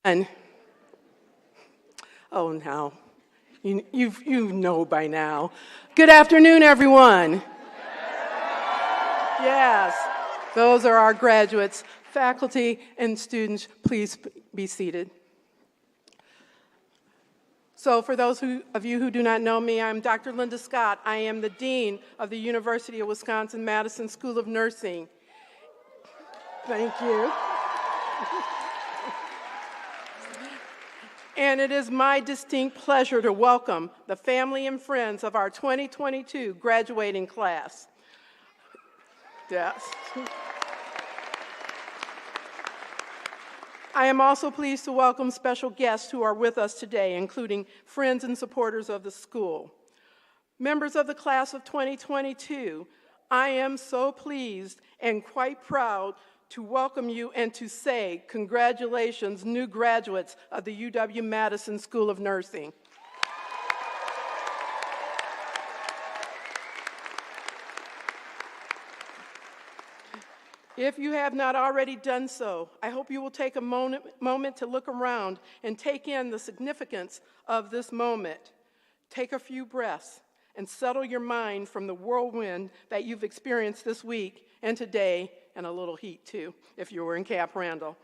And, oh, now, you know by now. Good afternoon, everyone. Yes, those are our graduates. Faculty and students, please be seated. So for those of you who do not know me, I'm Dr. Linda Scott. I am the Dean of the University of Wisconsin-Madison School of Nursing. Thank you. And it is my distinct pleasure to welcome the family and friends of our 2022 graduating class. Yes. I am also pleased to welcome special guests who are with us today, including friends and supporters of the school. Members of the class of 2022, I am so pleased and quite proud to welcome you and to say congratulations, new graduates of the UW-Madison School of Nursing. If you have not already done so, I hope you will take a moment to look around and take in the significance of this moment. Take a few breaths and settle your mind from the whirlwind that you've experienced this week and today, and a little heat too, if you were in Camp Randall.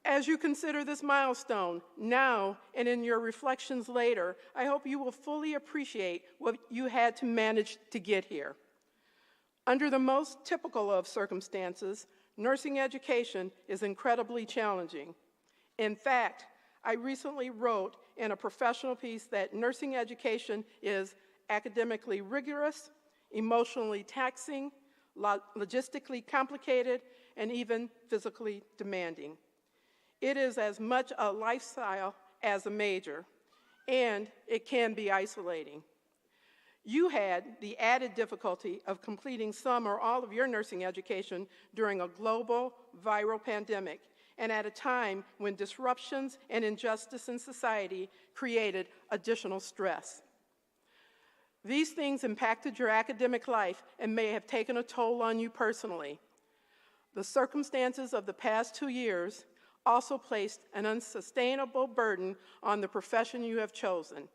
As you consider this milestone, now and in your reflections later, I hope you will fully appreciate what you had to manage to get here. Under the most typical of circumstances, nursing education is incredibly challenging. In fact, I recently wrote in a professional piece that nursing education is academically rigorous, emotionally taxing, logistically complicated, and even physically demanding. It is as much a lifestyle as a major, and it can be isolating. You had the added difficulty of completing some or all of your nursing education during a global viral pandemic and at a time when disruptions and injustice in society created additional stress. These things impacted your academic life and may have taken a toll on you personally. The circumstances of the past 2 years also placed an unsustainable burden on the profession you have chosen.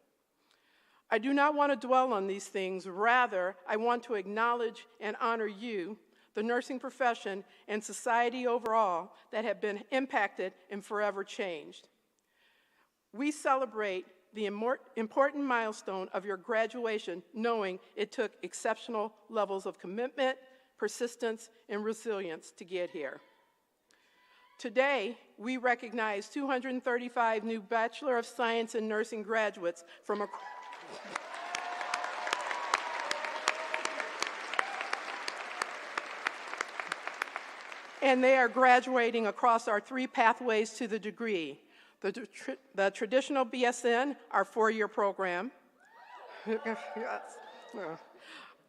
I do not want to dwell on these things. Rather, I want to acknowledge and honor you, the nursing profession, and society overall that have been impacted and forever changed. We celebrate the important milestone of your graduation, knowing it took exceptional levels of commitment, persistence, and resilience to get here. Today, we recognize 235 new Bachelor of Science in Nursing graduates from across and they are graduating across our 3 pathways to the degree. The traditional BSN, our 4-year program. Yes.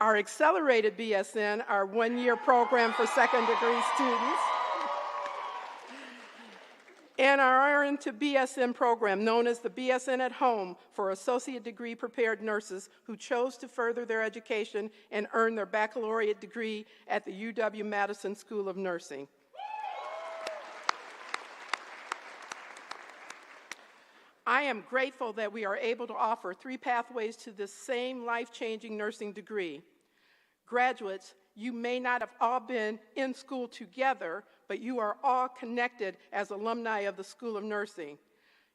Our accelerated BSN, our 1-year program for second-degree students. And our RN to BSN program, known as the BSN at Home, for associate degree prepared nurses who chose to further their education and earn their baccalaureate degree at the UW-Madison School of Nursing. I am grateful that we are able to offer 3 pathways to this same life-changing nursing degree. Graduates, you may not have all been in school together, but you are all connected as alumni of the School of Nursing.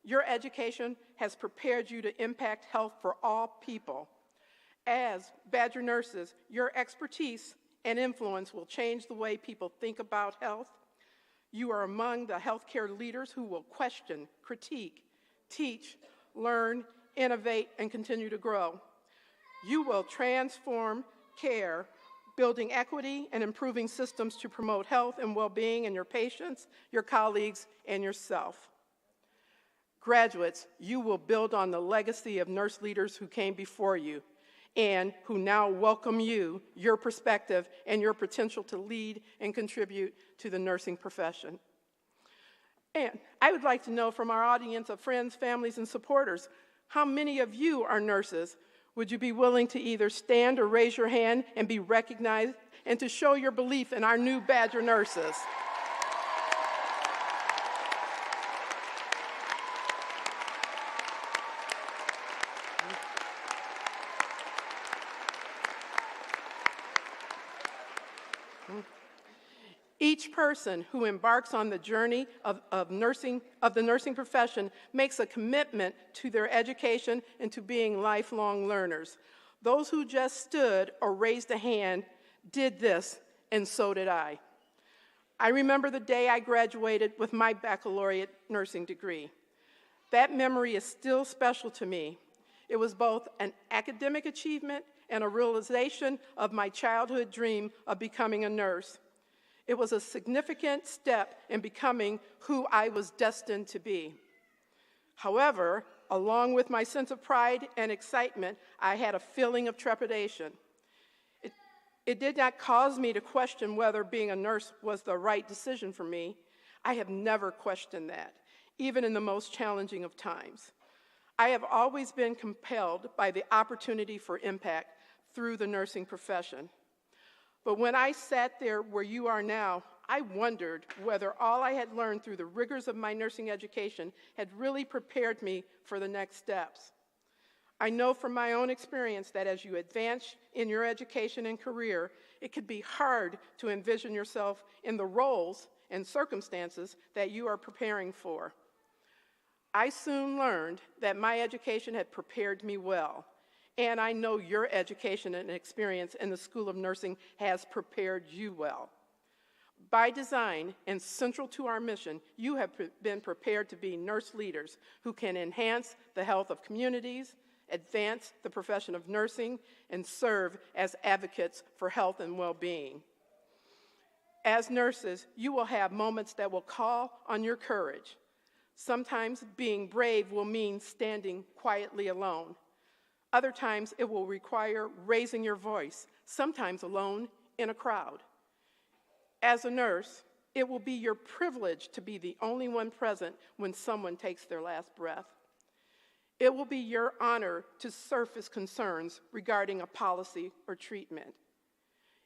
Your education has prepared you to impact health for all people. As Badger nurses, your expertise and influence will change the way people think about health. You are among the healthcare leaders who will question, critique, teach, learn, innovate, and continue to grow. You will transform care, building equity and improving systems to promote health and well-being in your patients, your colleagues, and yourself. Graduates, you will build on the legacy of nurse leaders who came before you and who now welcome you, your perspective, and your potential to lead and contribute to the nursing profession. And I would like to know from our audience of friends, families, and supporters, how many of you are nurses? Would you be willing to either stand or raise your hand and be recognized and to show your belief in our new Badger nurses? Each person who embarks on the journey of the nursing profession makes a commitment to their education and to being lifelong learners. Those who just stood or raised a hand did this, and so did I. I remember the day I graduated with my baccalaureate nursing degree. That memory is still special to me. It was both an academic achievement and a realization of my childhood dream of becoming a nurse. It was a significant step in becoming who I was destined to be. However, along with my sense of pride and excitement, I had a feeling of trepidation. It did not cause me to question whether being a nurse was the right decision for me. I have never questioned that, even in the most challenging of times. I have always been compelled by the opportunity for impact through the nursing profession. But when I sat there where you are now, I wondered whether all I had learned through the rigors of my nursing education had really prepared me for the next steps. I know from my own experience that as you advance in your education and career, it could be hard to envision yourself in the roles and circumstances that you are preparing for. I soon learned that my education had prepared me well, and I know your education and experience in the School of Nursing has prepared you well. By design and central to our mission, you have been prepared to be nurse leaders who can enhance the health of communities, advance the profession of nursing, and serve as advocates for health and well-being. As nurses, you will have moments that will call on your courage. Sometimes being brave will mean standing quietly alone. Other times it will require raising your voice, sometimes alone in a crowd. As a nurse, it will be your privilege to be the only one present when someone takes their last breath. It will be your honor to surface concerns regarding a policy or treatment.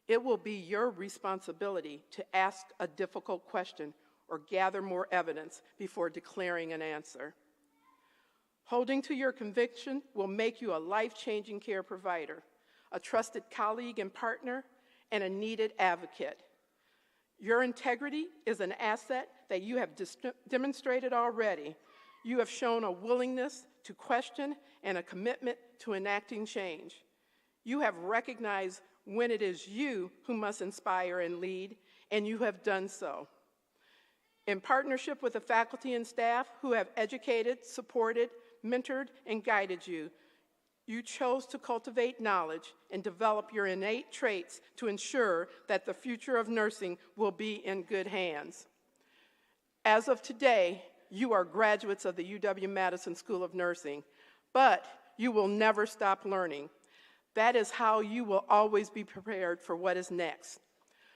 It will be your responsibility to ask a difficult question or gather more evidence before declaring an answer. Holding to your conviction will make you a life-changing care provider, a trusted colleague and partner, and a needed advocate. Your integrity is an asset that you have demonstrated already. You have shown a willingness to question and a commitment to enacting change. You have recognized when it is you who must inspire and lead, and you have done so. In partnership with the faculty and staff who have educated, supported, mentored, and guided you, you chose to cultivate knowledge and develop your innate traits to ensure that the future of nursing will be in good hands. As of today, you are graduates of the UW-Madison School of Nursing, but you will never stop learning. That is how you will always be prepared for what is next.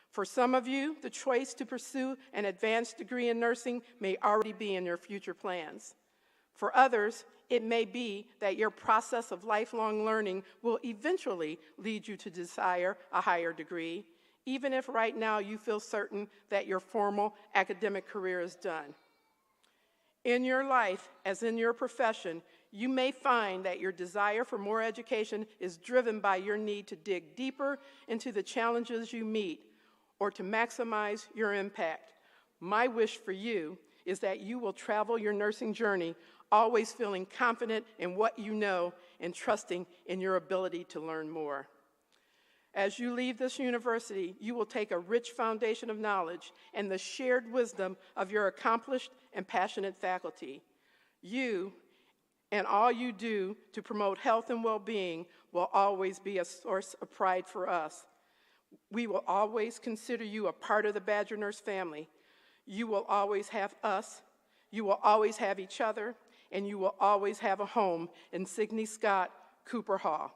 For some of you, the choice to pursue an advanced degree in nursing may already be in your future plans. For others, it may be that your process of lifelong learning will eventually lead you to desire a higher degree, even if right now you feel certain that your formal academic career is done. In your life, as in your profession, you may find that your desire for more education is driven by your need to dig deeper into the challenges you meet or to maximize your impact. My wish for you is that you will travel your nursing journey always feeling confident in what you know and trusting in your ability to learn more. As you leave this university, you will take a rich foundation of knowledge and the shared wisdom of your accomplished and passionate faculty. You and all you do to promote health and well-being will always be a source of pride for us. We will always consider you a part of the Badger Nurse family. You will always have us, you will always have each other, and you will always have a home in Sidney Scott Cooper Hall.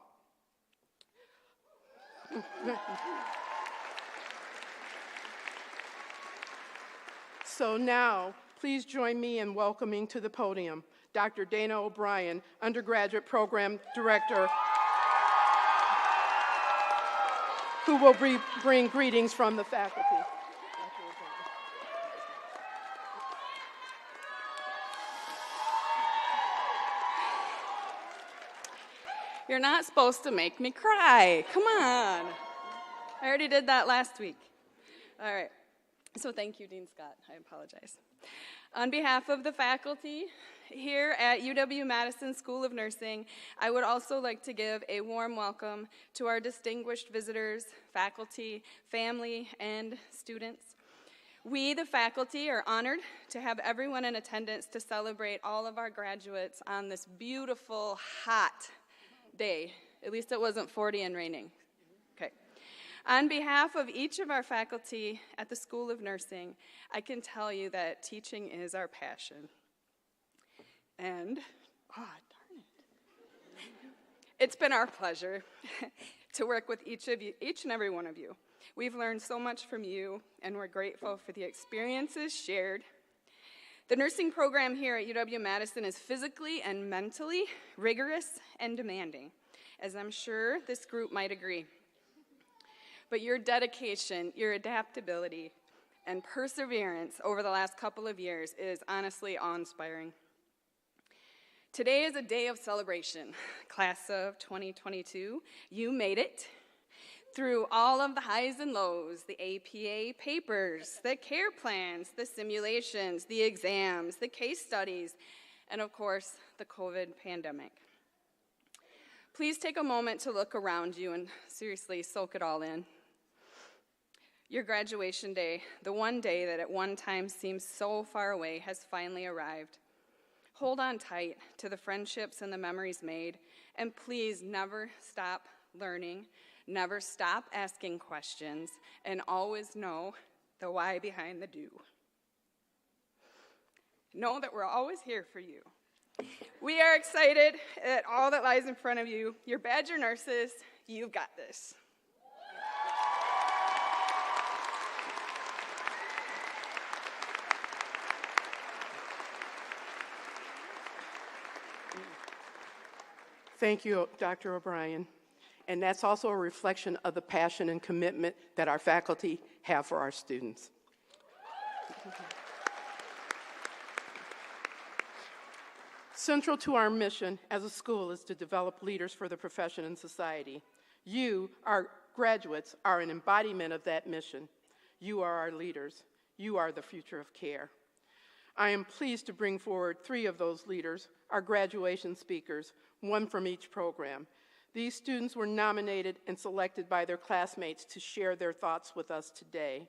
So now, please join me in welcoming to the podium Dr. Dana O'Brien, Undergraduate Program Director, who will bring greetings from the faculty. You're not supposed to make me cry. Come on. I already did that last week. All right. So thank you, Dean Scott. I apologize. On behalf of the faculty here at UW-Madison School of Nursing, I would also like to give a warm welcome to our distinguished visitors, faculty, family, and students. We, the faculty, are honored to have everyone in attendance to celebrate all of our graduates on this beautiful, hot day. At least it wasn't 40 and raining. Okay. On behalf of each of our faculty at the School of Nursing, I can tell you that teaching is our passion. And, darn it. It's been our pleasure to work with each and every one of you. We've learned so much from you, and we're grateful for the experiences shared. The nursing program here at UW-Madison is physically and mentally rigorous and demanding, as I'm sure this group might agree. But your dedication, your adaptability, and perseverance over the last couple of years is honestly awe-inspiring. Today is a day of celebration. Class of 2022, you made it. Through all of the highs and lows, the APA papers, the care plans, the simulations, the exams, the case studies, and of course, the COVID pandemic. Please take a moment to look around you and seriously soak it all in. Your graduation day, the one day that at one time seemed so far away, has finally arrived. Hold on tight to the friendships and the memories made, and please never stop learning. Never stop asking questions, and always know the why behind the do. Know that we're always here for you. We are excited at all that lies in front of you. You're Badger nurses. You've got this. Thank you, Dr. O'Brien. And that's also a reflection of the passion and commitment that our faculty have for our students. Central to our mission as a school is to develop leaders for the profession and society. You, our graduates, are an embodiment of that mission. You are our leaders. You are the future of care. I am pleased to bring forward 3 of those leaders, our graduation speakers, one from each program. These students were nominated and selected by their classmates to share their thoughts with us today.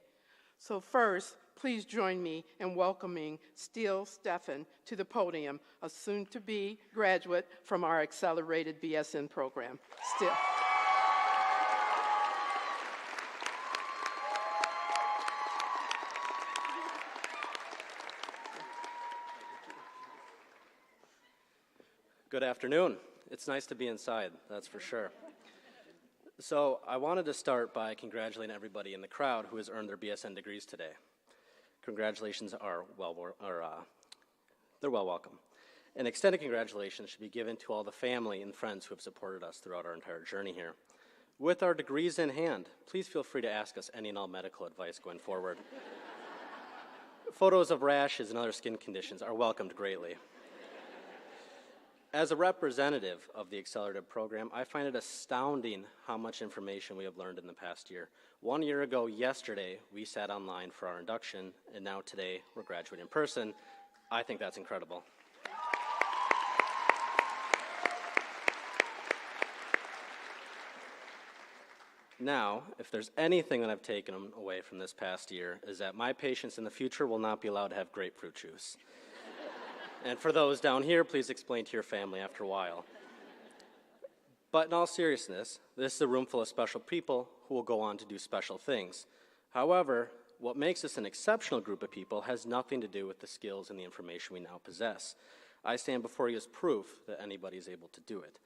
So first, please join me in welcoming Steele Steffen to the podium, a soon-to-be graduate from our accelerated BSN program. Steele. Good afternoon. It's nice to be inside, that's for sure. So I wanted to start by congratulating everybody in the crowd who has earned their BSN degrees today. Congratulations they're well welcome. An extended congratulations should be given to all the family and friends who have supported us throughout our entire journey here. With our degrees in hand, please feel free to ask us any and all medical advice going forward. Photos of rashes and other skin conditions are welcomed greatly. As a representative of the accelerated program, I find it astounding how much information we have learned in the past year. 1 year ago yesterday, we sat online for our induction, and now today we're graduating in person. I think that's incredible. Now, if there's anything that I've taken away from this past year, is that my patients in the future will not be allowed to have grapefruit juice. And for those down here, please explain to your family after a while. But in all seriousness, this is a room full of special people who will go on to do special things. However, what makes us an exceptional group of people has nothing to do with the skills and the information we now possess. I stand before you as proof that anybody is able to do it.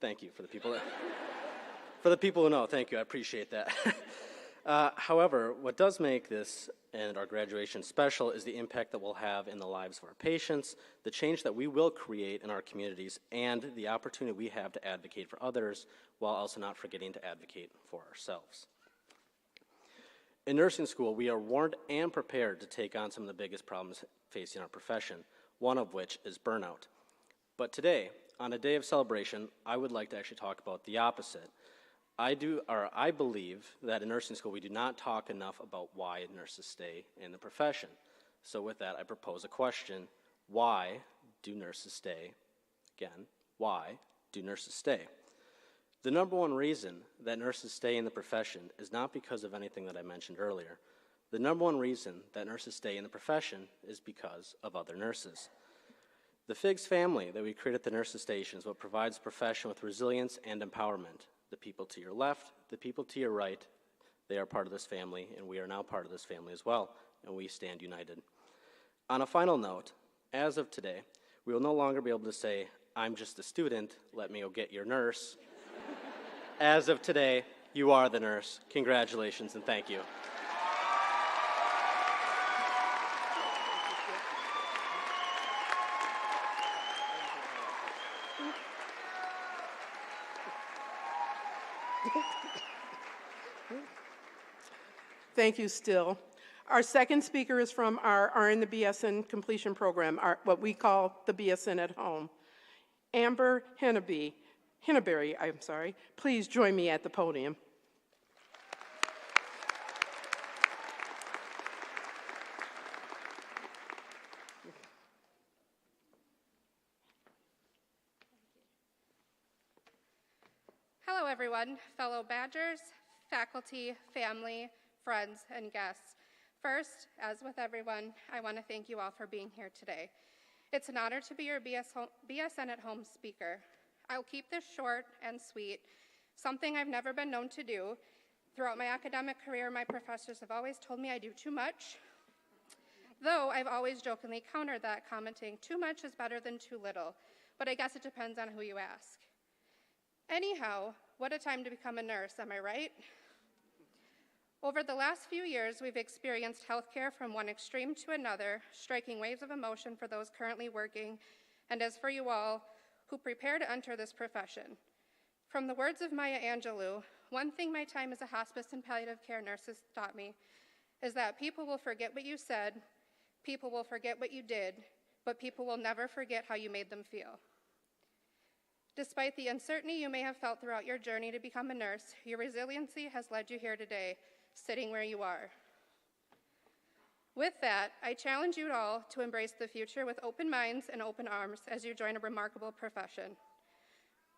Thank you for the people who know. Thank you, I appreciate that. However, what does make this and our graduation special is the impact that we'll have in the lives of our patients, the change that we will create in our communities, and the opportunity we have to advocate for others while also not forgetting to advocate for ourselves. In nursing school, we are warned and prepared to take on some of the biggest problems facing our profession, one of which is burnout. But today, on a day of celebration, I would like to actually talk about the opposite. I believe that in nursing school we do not talk enough about why nurses stay in the profession. So with that, I propose a question. Why do nurses stay? Again, why do nurses stay? The number one reason that nurses stay in the profession is not because of anything that I mentioned earlier. The number one reason that nurses stay in the profession is because of other nurses. The FIGS family that we create at the nurses station is what provides the profession with resilience and empowerment. The people to your left, the people to your right, they are part of this family, and we are now part of this family as well, and we stand united. On a final note, as of today, we will no longer be able to say, I'm just a student, let me go get your nurse. As of today, you are the nurse. Congratulations and thank you. Thank you, Still. Our second speaker is from our RN the BSN completion program, what we call the BSN at Home. Amber Henneberry, please join me at the podium. Hello, everyone, fellow Badgers, faculty, family, friends, and guests. First, as with everyone, I want to thank you all for being here today. It's an honor to be your BSN at Home speaker. I'll keep this short and sweet, something I've never been known to do. Throughout my academic career, my professors have always told me I do too much, though I've always jokingly countered that, commenting, too much is better than too little, but I guess it depends on who you ask. Anyhow, what a time to become a nurse, am I right? Over the last few years, we've experienced healthcare from one extreme to another, striking waves of emotion for those currently working, and as for you all who prepare to enter this profession. From the words of Maya Angelou, one thing my time as a hospice and palliative care nurse has taught me is that people will forget what you said, people will forget what you did, but people will never forget how you made them feel. Despite the uncertainty you may have felt throughout your journey to become a nurse, your resiliency has led you here today, sitting where you are. With that, I challenge you all to embrace the future with open minds and open arms as you join a remarkable profession.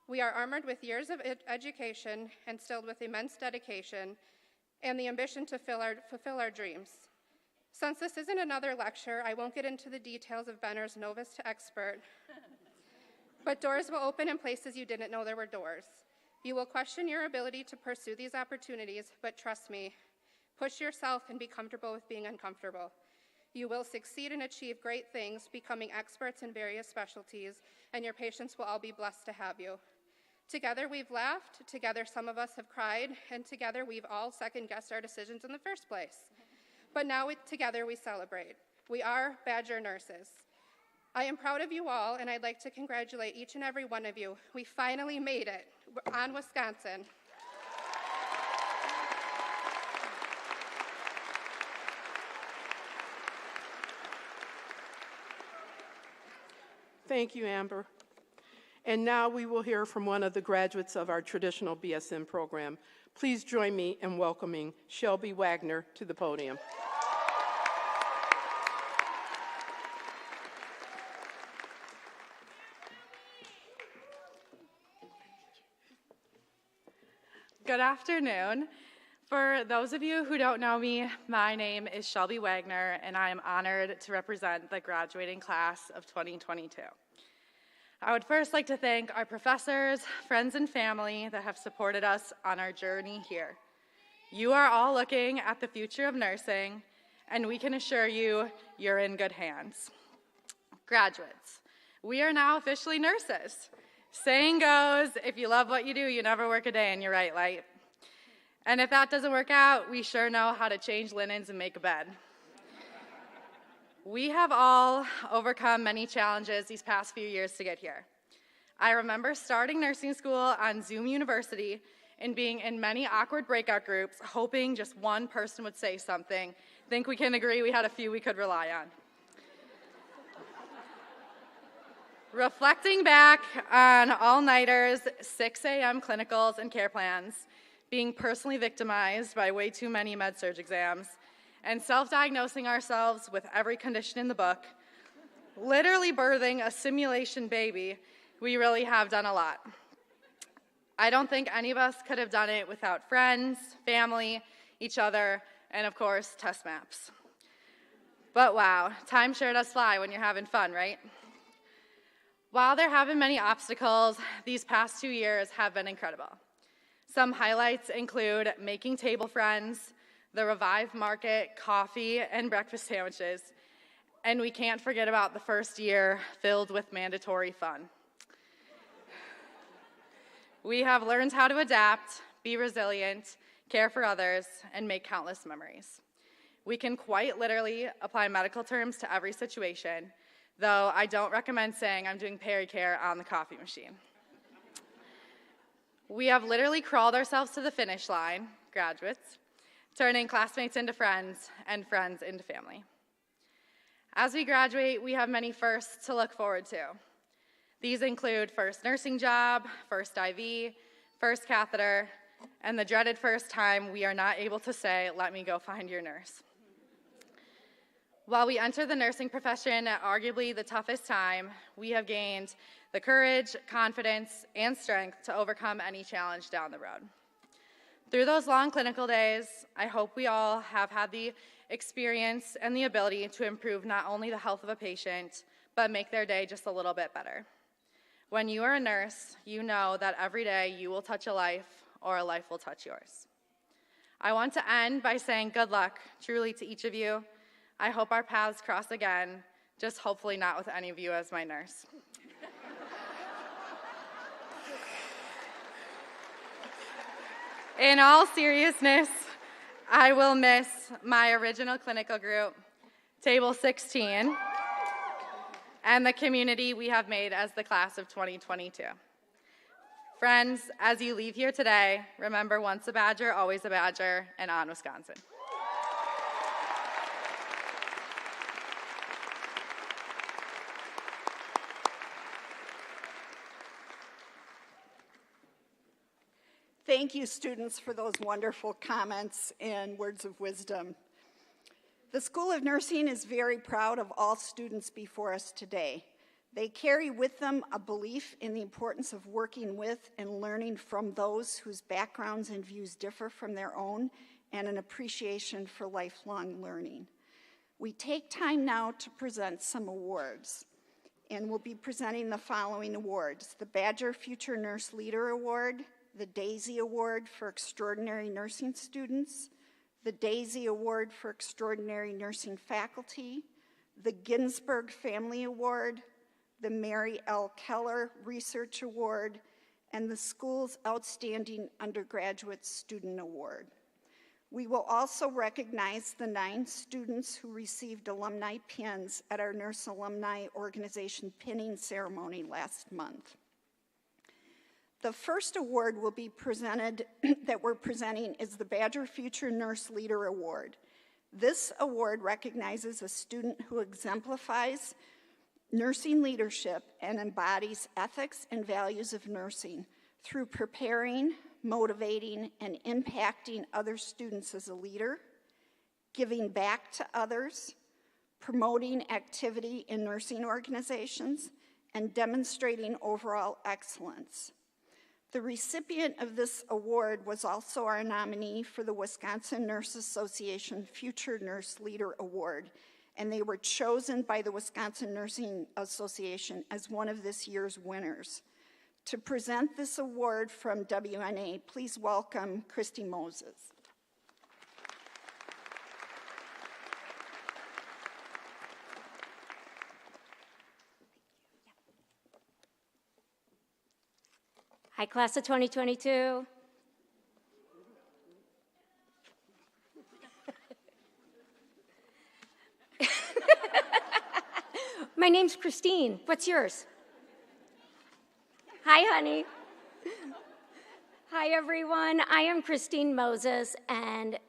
We are armored with years of education, instilled with immense dedication, and the ambition to fulfill our dreams. Since this isn't another lecture, I won't get into the details of Benner's novice to expert, but doors will open in places you didn't know there were doors. You will question your ability to pursue these opportunities, but trust me, push yourself and be comfortable with being uncomfortable. You will succeed and achieve great things, becoming experts in various specialties, and your patients will all be blessed to have you. Together we've laughed, together some of us have cried, and together we've all second-guessed our decisions in the first place. But now together we celebrate. We are Badger nurses. I am proud of you all, and I'd like to congratulate each and every one of you. We finally made it on Wisconsin. Thank you, Amber. And now we will hear from one of the graduates of our traditional BSN program. Please join me in welcoming Shelby Wagner to the podium. Good afternoon. For those of you who don't know me, my name is Shelby Wagner, and I am honored to represent the graduating class of 2022. I would first like to thank our professors, friends, and family that have supported us on our journey here. You are all looking at the future of nursing, and we can assure you you're in good hands. Graduates, we are now officially nurses. Saying goes, if you love what you do, you never work a day in your right life. And if that doesn't work out, we sure know how to change linens and make a bed. We have all overcome many challenges these past few years to get here. I remember starting nursing school on Zoom University and being in many awkward breakout groups, hoping just one person would say something. Think we can agree we had a few we could rely on. Reflecting back on all-nighters, 6 a.m. clinicals, and care plans, being personally victimized by way too many med-surg exams, and self-diagnosing ourselves with every condition in the book, literally birthing a simulation baby, we really have done a lot. I don't think any of us could have done it without friends, family, each other, and of course, test maps. But wow, time sure does fly when you're having fun, right? While there have been many obstacles, these past 2 years have been incredible. Some highlights include making table friends, the Revive Market, coffee, and breakfast sandwiches, and we can't forget about the first year filled with mandatory fun. We have learned how to adapt, be resilient, care for others, and make countless memories. We can quite literally apply medical terms to every situation, though I don't recommend saying I'm doing pericare on the coffee machine. We have literally crawled ourselves to the finish line, graduates, turning classmates into friends and friends into family. As we graduate, we have many firsts to look forward to. These include first nursing job, first IV, first catheter, and the dreaded first time we are not able to say, "Let me go find your nurse." While we enter the nursing profession at arguably the toughest time, we have gained the courage, confidence, and strength to overcome any challenge down the road. Through those long clinical days, I hope we all have had the experience and the ability to improve not only the health of a patient, but make their day just a little bit better. When you are a nurse, you know that every day you will touch a life or a life will touch yours. I want to end by saying good luck truly to each of you. I hope our paths cross again, just hopefully not with any of you as my nurse. In all seriousness, I will miss my original clinical group, Table 16, and the community we have made as the class of 2022. Friends, as you leave here today, remember once a Badger, always a Badger, and on Wisconsin. Thank you, students, for those wonderful comments and words of wisdom. The School of Nursing is very proud of all students before us today. They carry with them a belief in the importance of working with and learning from those whose backgrounds and views differ from their own, and an appreciation for lifelong learning. We take time now to present some awards, and we'll be presenting the following awards: the Badger Future Nurse Leader Award, the Daisy Award for Extraordinary Nursing Students, the Daisy Award for Extraordinary Nursing Faculty, the Ginsberg Family Award, the Mary L. Keller Research Award, and the school's Outstanding Undergraduate Student Award. We will also recognize the 9 students who received alumni pins at our Nurse Alumni Organization pinning ceremony last month. The first award will be presented, that we're presenting, is the Badger Future Nurse Leader Award. This award recognizes a student who exemplifies nursing leadership and embodies ethics and values of nursing through preparing, motivating, and impacting other students as a leader, giving back to others, promoting activity in nursing organizations, and demonstrating overall excellence. The recipient of this award was also our nominee for the Wisconsin Nurse Association Future Nurse Leader Award, and they were chosen by the Wisconsin Nursing Association as one of this year's winners. To present this award from WNA, please welcome Christy Moses. Hi, class of 2022. My name's Christine. What's yours? Hi, honey. Hi, everyone. I am Christine Moses, and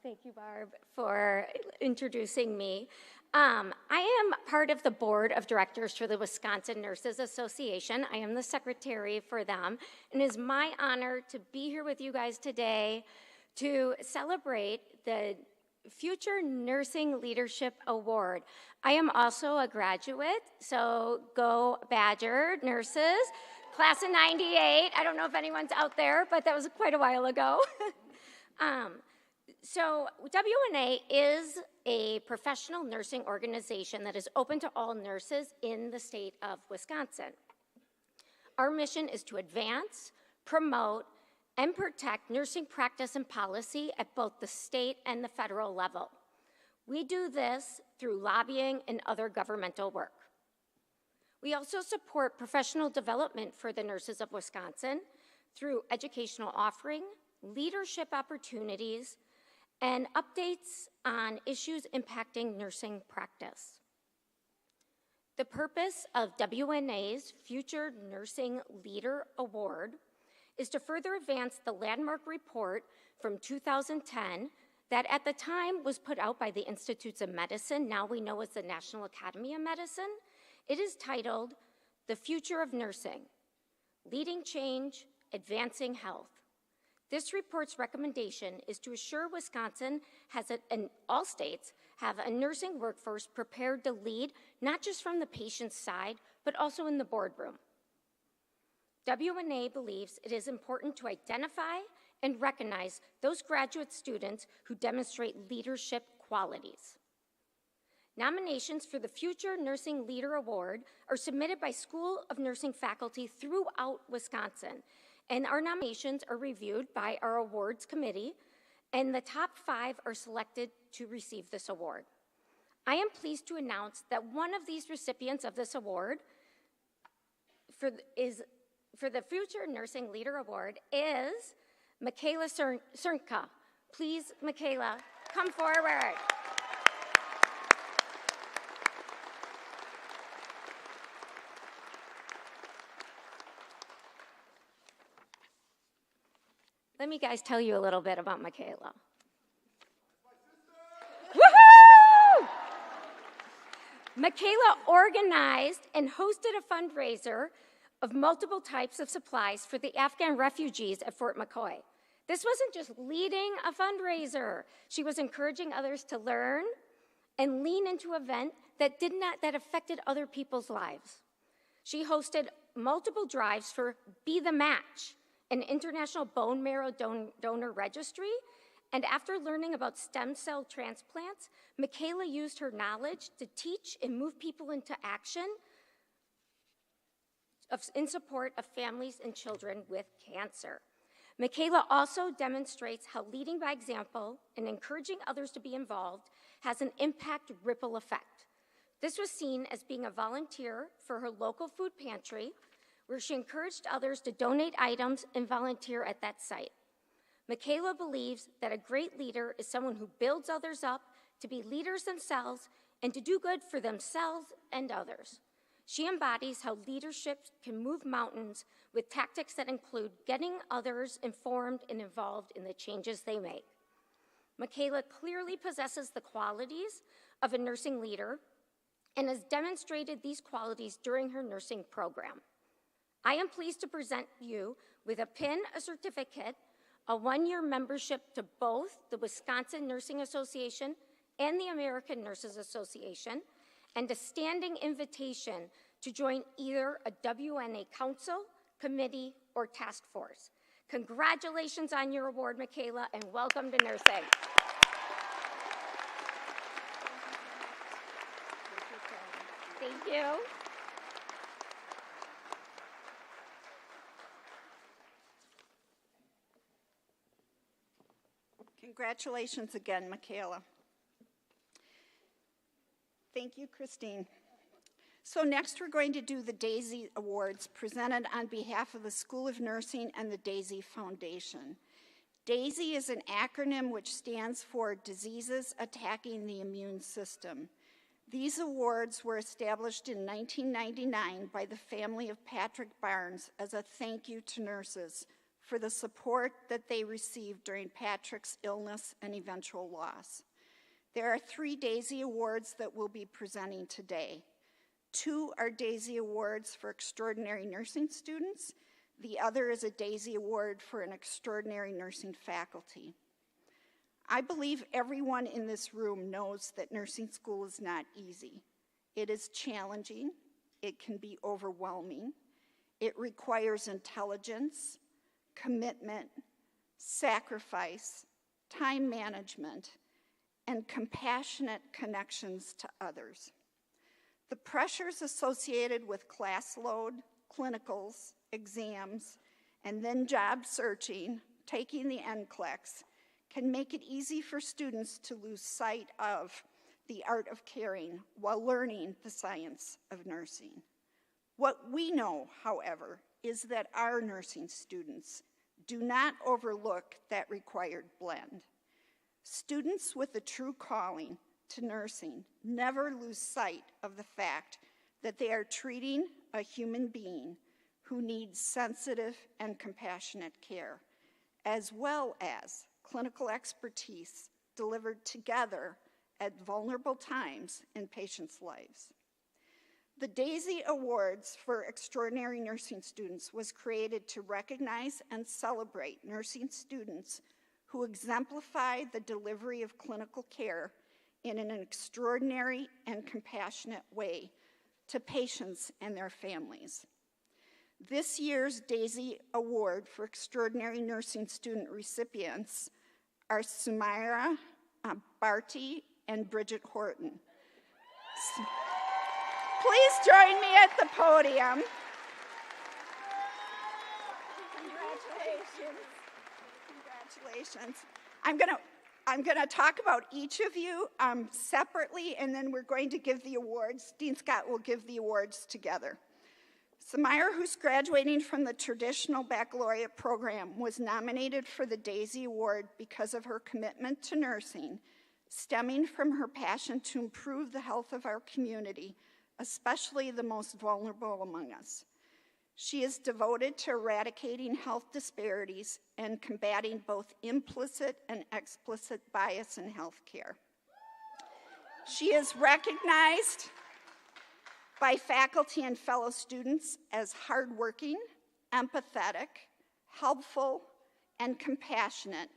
thank you, Barb, for introducing me. I am part of the board of directors for the Wisconsin Nurses Association. I am the secretary for them, and it is my honor to be here with you guys today to celebrate the Future Nursing Leadership Award. I am also a graduate, so go Badger nurses, class of '98. I don't know if anyone's out there, but that was quite a while ago. So WNA is a professional nursing organization that is open to all nurses in the state of Wisconsin. Our mission is to advance, promote, and protect nursing practice and policy at both the state and the federal level. We do this through lobbying and other governmental work. We also support professional development for the nurses of Wisconsin through educational offering, leadership opportunities, and updates on issues impacting nursing practice. The purpose of WNA's Future Nursing Leader Award is to further advance the landmark report from 2010 that at the time was put out by the Institutes of Medicine, now we know as the National Academy of Medicine. It is titled, The Future of Nursing, Leading Change, Advancing Health. This report's recommendation is to assure Wisconsin and all states have a nursing workforce prepared to lead, not just from the patient's side, but also in the boardroom. WNA believes it is important to identify and recognize those graduate students who demonstrate leadership qualities. Nominations for the Future Nursing Leader Award are submitted by School of Nursing faculty throughout Wisconsin, and our nominations are reviewed by our awards committee, and the top 5 are selected to receive this award. I am pleased to announce that one of these recipients of this award for the Future Nursing Leader Award is Michaela Cernka. Please, Michaela, come forward. Let me guys tell you a little bit about Michaela. Woohoo! Michaela organized and hosted a fundraiser of multiple types of supplies for the Afghan refugees at Fort McCoy. This wasn't just leading a fundraiser. She was encouraging others to learn and lean into an event that affected other people's lives. She hosted multiple drives for Be the Match, an international bone marrow donor registry, and after learning about stem cell transplants, Michaela used her knowledge to teach and move people into action in support of families and children with cancer. Michaela also demonstrates how leading by example and encouraging others to be involved has an impact ripple effect. This was seen as being a volunteer for her local food pantry, where she encouraged others to donate items and volunteer at that site. Michaela believes that a great leader is someone who builds others up to be leaders themselves and to do good for themselves and others. She embodies how leadership can move mountains with tactics that include getting others informed and involved in the changes they make. Michaela clearly possesses the qualities of a nursing leader and has demonstrated these qualities during her nursing program. I am pleased to present you with a pin, a certificate, a 1-year membership to both the Wisconsin Nursing Association and the American Nurses Association, and a standing invitation to join either a WNA council, committee, or task force. Congratulations on your award, Michaela, and welcome to nursing. Thank you. Congratulations again, Michaela. Thank you, Christine. So next we're going to do the DAISY Awards presented on behalf of the School of Nursing and the DAISY Foundation. DAISY is an acronym which stands for Diseases Attacking the Immune System. These awards were established in 1999 by the family of Patrick Barnes as a thank you to nurses for the support that they received during Patrick's illness and eventual loss. There are 3 DAISY Awards that we'll be presenting today. 2 are DAISY Awards for extraordinary nursing students. The other is a DAISY Award for an extraordinary nursing faculty. I believe everyone in this room knows that nursing school is not easy. It is challenging. It can be overwhelming. It requires intelligence, commitment, sacrifice, time management, and compassionate connections to others. The pressures associated with class load, clinicals, exams, and then job searching, taking the NCLEX, can make it easy for students to lose sight of the art of caring while learning the science of nursing. What we know, however, is that our nursing students do not overlook that required blend. Students with a true calling to nursing never lose sight of the fact that they are treating a human being who needs sensitive and compassionate care, as well as clinical expertise delivered together at vulnerable times in patients' lives. The DAISY Awards for Extraordinary Nursing Students was created to recognize and celebrate nursing students who exemplify the delivery of clinical care in an extraordinary and compassionate way to patients and their families. This year's DAISY Award for Extraordinary Nursing Student recipients are Sumaira Barty and Bridget Horton. Please join me at the podium. Congratulations. Congratulations. I'm gonna talk about each of you separately, and then we're going to give the awards. Dean Scott will give the awards together. Sumaira, who's graduating from the traditional baccalaureate program, was nominated for the DAISY Award because of her commitment to nursing, stemming from her passion to improve the health of our community, especially the most vulnerable among us. She is devoted to eradicating health disparities and combating both implicit and explicit bias in healthcare. She is recognized by faculty and fellow students as hardworking, empathetic, helpful, and compassionate,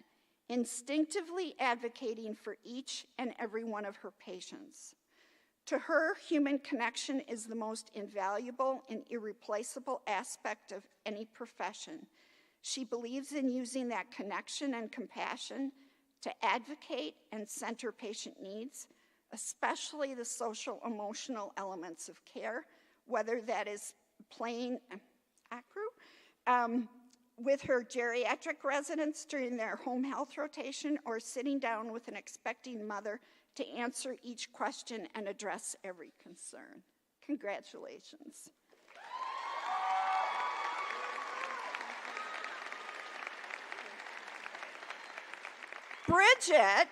instinctively advocating for each and every one of her patients. To her, human connection is the most invaluable and irreplaceable aspect of any profession. She believes in using that connection and compassion to advocate and center patient needs, especially the social emotional elements of care, whether that is playing acro with her geriatric residents during their home health rotation, or sitting down with an expecting mother to answer each question and address every concern. Congratulations. Bridget,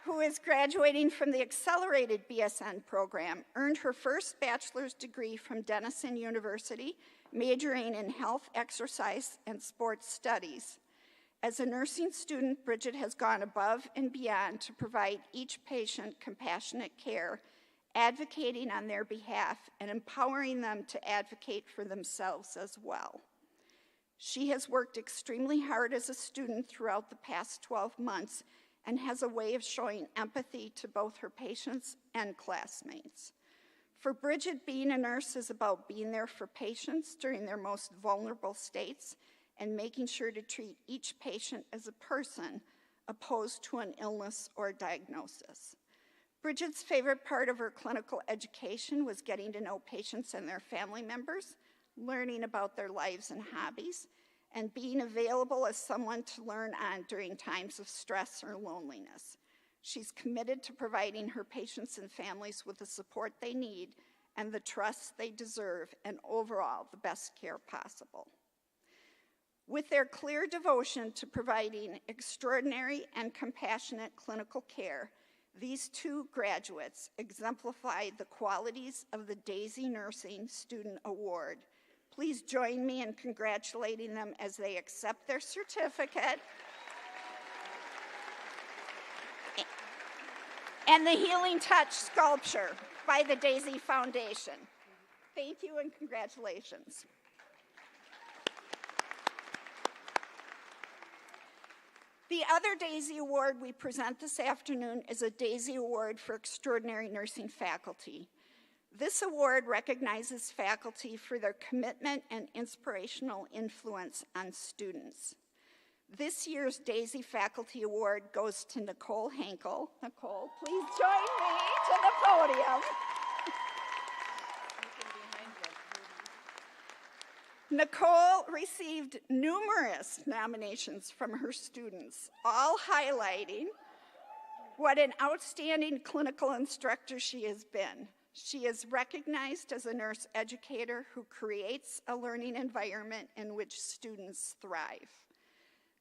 who is graduating from the accelerated BSN program, earned her first bachelor's degree from Denison University, majoring in health, exercise, and sports studies. As a nursing student, Bridget has gone above and beyond to provide each patient compassionate care, advocating on their behalf and empowering them to advocate for themselves as well. She has worked extremely hard as a student throughout the past 12 months and has a way of showing empathy to both her patients and classmates. For Bridget, being a nurse is about being there for patients during their most vulnerable states and making sure to treat each patient as a person opposed to an illness or diagnosis. Bridget's favorite part of her clinical education was getting to know patients and their family members, learning about their lives and hobbies, and being available as someone to learn on during times of stress or loneliness. She's committed to providing her patients and families with the support they need and the trust they deserve, and overall, the best care possible. With their clear devotion to providing extraordinary and compassionate clinical care, these two graduates exemplify the qualities of the DAISY Nursing Student Award. Please join me in congratulating them as they accept their certificate and the Healing Touch sculpture by the Daisy Foundation. Thank you and congratulations. The other Daisy Award we present this afternoon is a Daisy Award for Extraordinary Nursing Faculty. This award recognizes faculty for their commitment and inspirational influence on students. This year's Daisy Faculty Award goes to Nicole Henkel. Nicole, please join me to the podium. Nicole received numerous nominations from her students, all highlighting what an outstanding clinical instructor she has been. She is recognized as a nurse educator who creates a learning environment in which students thrive.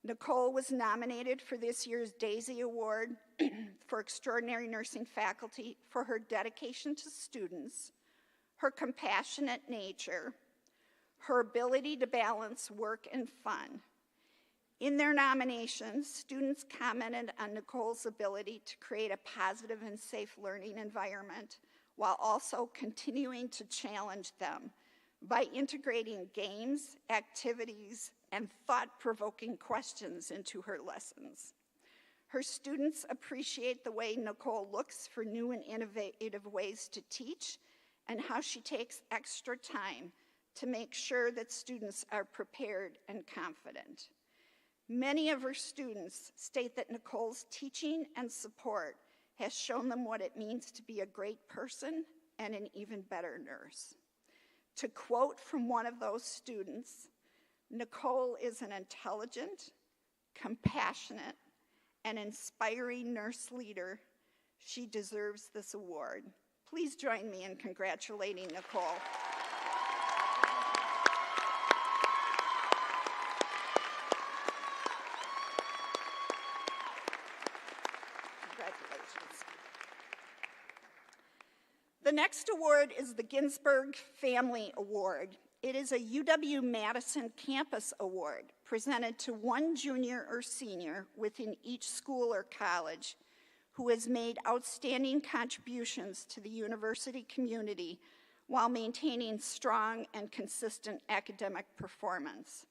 Nicole was nominated for this year's Daisy Award for Extraordinary Nursing Faculty for her dedication to students, her compassionate nature, her ability to balance work and fun. In their nominations, students commented on Nicole's ability to create a positive and safe learning environment while also continuing to challenge them by integrating games, activities, and thought-provoking questions into her lessons. Her students appreciate the way Nicole looks for new and innovative ways to teach and how she takes extra time to make sure that students are prepared and confident. Many of her students state that Nicole's teaching and support has shown them what it means to be a great person and an even better nurse. To quote from one of those students, Nicole is an intelligent, compassionate, and inspiring nurse leader. She deserves this award. Please join me in congratulating Nicole. The next award is the Ginsberg Family Award. It is a UW-Madison Campus Award presented to one junior or senior within each school or college who has made outstanding contributions to the university community while maintaining strong and consistent academic performance.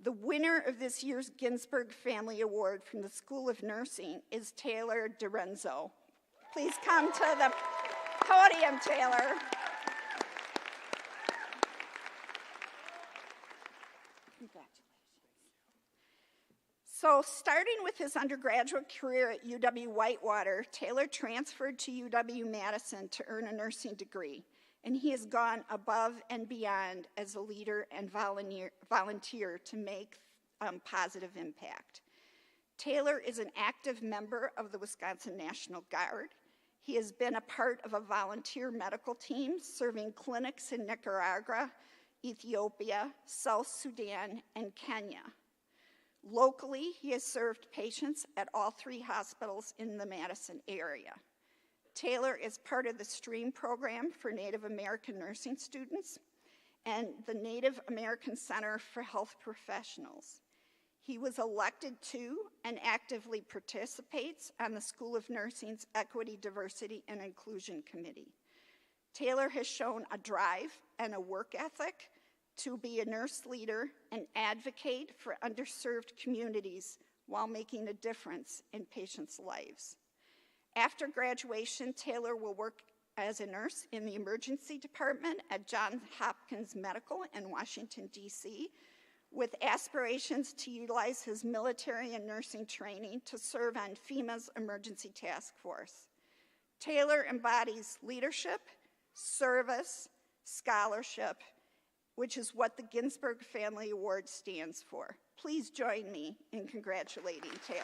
The winner of this year's Ginsberg Family Award from the School of Nursing is Taylor DiRenzo. Please come to the podium, Taylor. Congratulations. So, starting with his undergraduate career at UW-Whitewater, Taylor transferred to UW-Madison to earn a nursing degree, and he has gone above and beyond as a leader and volunteer to make positive impact. Taylor is an active member of the Wisconsin National Guard. He has been a part of a volunteer medical team serving clinics in Nicaragua, Ethiopia, South Sudan, and Kenya. Locally, he has served patients at all 3 hospitals in the Madison area. Taylor is part of the STREAM program for Native American nursing students and the Native American Center for Health Professionals. He was elected to and actively participates on the School of Nursing's Equity, Diversity, and Inclusion Committee. Taylor has shown a drive and a work ethic to be a nurse leader and advocate for underserved communities while making a difference in patients' lives. After graduation, Taylor will work as a nurse in the emergency department at Johns Hopkins Medical in Washington, D.C., with aspirations to utilize his military and nursing training to serve on FEMA's emergency task force. Taylor embodies leadership, service, scholarship, which is what the Ginsberg Family Award stands for. Please join me in congratulating Taylor.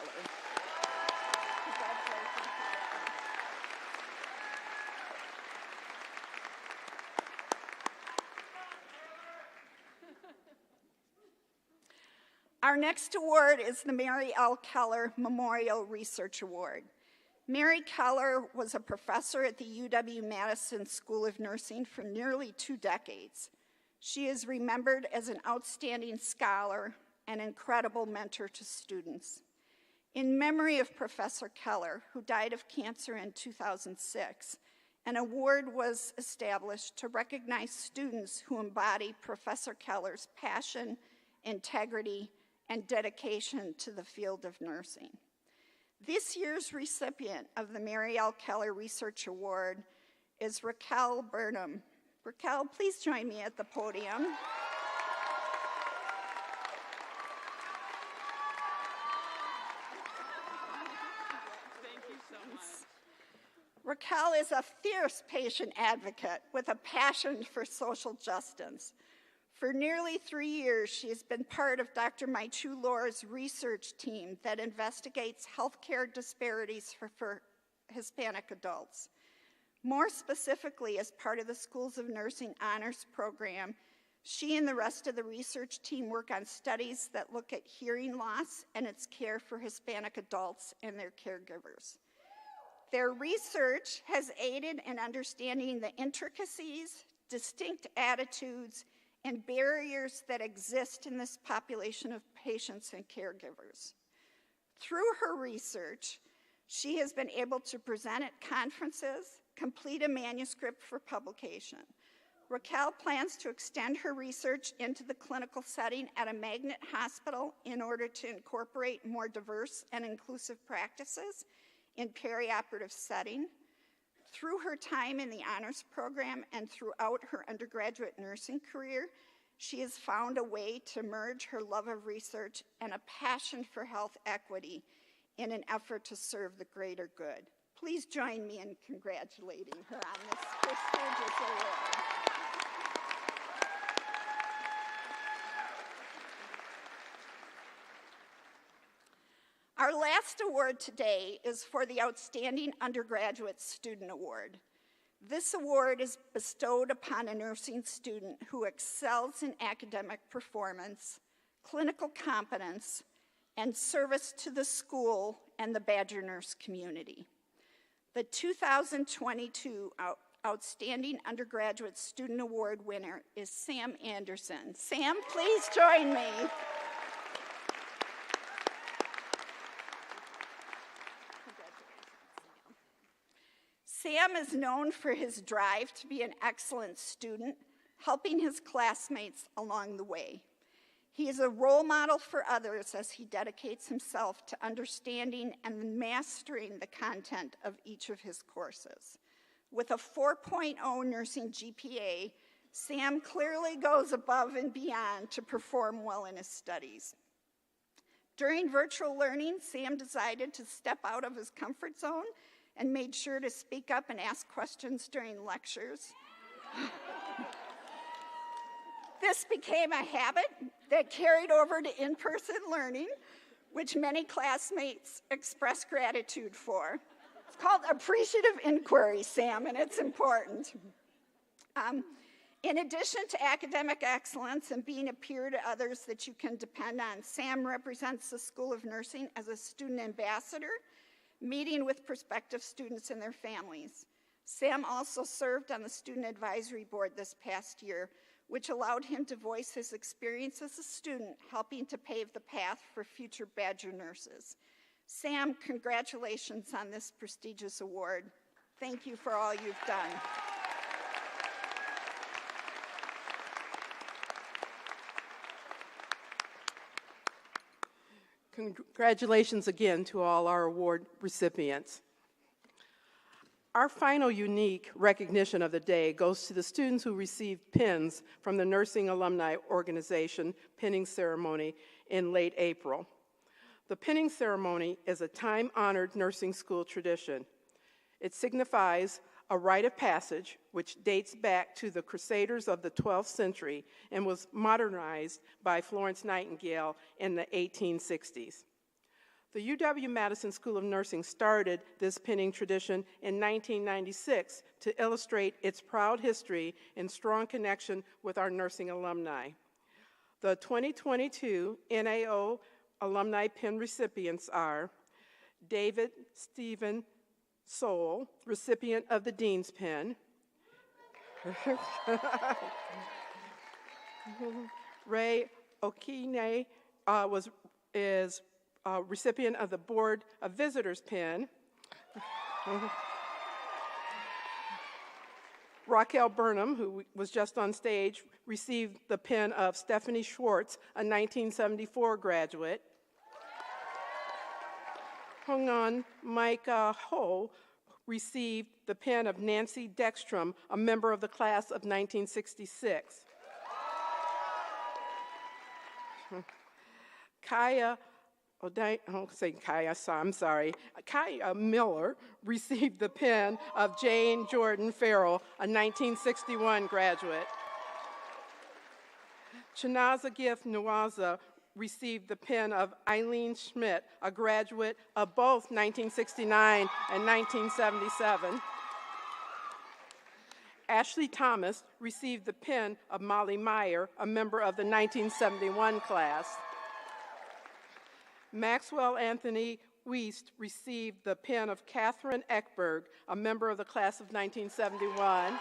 Our next award is the Mary L. Keller Memorial Research Award. Mary Keller was a professor at the UW-Madison School of Nursing for nearly 2 decades. She is remembered as an outstanding scholar and incredible mentor to students. In memory of Professor Keller, who died of cancer in 2006, an award was established to recognize students who embody Professor Keller's passion, integrity, and dedication to the field of nursing. This year's recipient of the Mary L. Keller Research Award is Raquel Burnham. Raquel, please join me at the podium. Raquel is a fierce patient advocate with a passion for social justice. For nearly 3 years, she has been part of Dr. Maichu Lora's research team that investigates healthcare disparities for Hispanic adults. More specifically, as part of the Schools of Nursing Honors Program, she and the rest of the research team work on studies that look at hearing loss and its care for Hispanic adults and their caregivers. Their research has aided in understanding the intricacies, distinct attitudes, and barriers that exist in this population of patients and caregivers. Through her research, she has been able to present at conferences, complete a manuscript for publication. Raquel plans to extend her research into the clinical setting at a magnet hospital in order to incorporate more diverse and inclusive practices in perioperative setting. Through her time in the honors program and throughout her undergraduate nursing career, she has found a way to merge her love of research and a passion for health equity in an effort to serve the greater good. Please join me in congratulating her on this prestigious award. Our last award today is for the Outstanding Undergraduate Student Award. This award is bestowed upon a nursing student who excels in academic performance, clinical competence, and service to the school and the Badger Nurse community. The 2022 Outstanding Undergraduate Student Award winner is Sam Anderson. Sam, please join me. Sam is known for his drive to be an excellent student, helping his classmates along the way. He is a role model for others as he dedicates himself to understanding and mastering the content of each of his courses. With a 4.0 nursing GPA, Sam clearly goes above and beyond to perform well in his studies. During virtual learning, Sam decided to step out of his comfort zone and made sure to speak up and ask questions during lectures. This became a habit that carried over to in-person learning, which many classmates express gratitude for. It's called appreciative inquiry, Sam, and it's important. In addition to academic excellence and being a peer to others that you can depend on, Sam represents the School of Nursing as a student ambassador, meeting with prospective students and their families. Sam also served on the Student Advisory Board this past year, which allowed him to voice his experience as a student, helping to pave the path for future Badger nurses. Sam, congratulations on this prestigious award. Thank you for all you've done. Congratulations again to all our award recipients. Our final unique recognition of the day goes to the students who received pins from the Nursing Alumni Organization pinning ceremony in late April. The pinning ceremony is a time-honored nursing school tradition. It signifies a rite of passage which dates back to the Crusaders of the 12th century and was modernized by Florence Nightingale in the 1860s. The UW-Madison School of Nursing started this pinning tradition in 1996 to illustrate its proud history and strong connection with our nursing alumni. The 2022 NAO alumni pin recipients are David Stephen Soul, recipient of the Dean's Pin. Ray Okine is recipient of the Board of Visitors pin. Raquel Burnham, who was just on stage, received the pin of Stephanie Schwartz, a 1974 graduate. Hongan Mike Ho received the pin of Nancy Deckstrom, a member of the class of 1966. Kaya Miller received the pin of Jane Jordan Farrell, a 1961 graduate. Chinaza Gift Nwaza received the pin of Eileen Schmidt, a graduate of both 1969 and 1977. Ashley Thomas received the pin of Molly Meyer, a member of the 1971 class. Maxwell Anthony Wiest received the pin of Catherine Eckberg, a member of the class of 1971.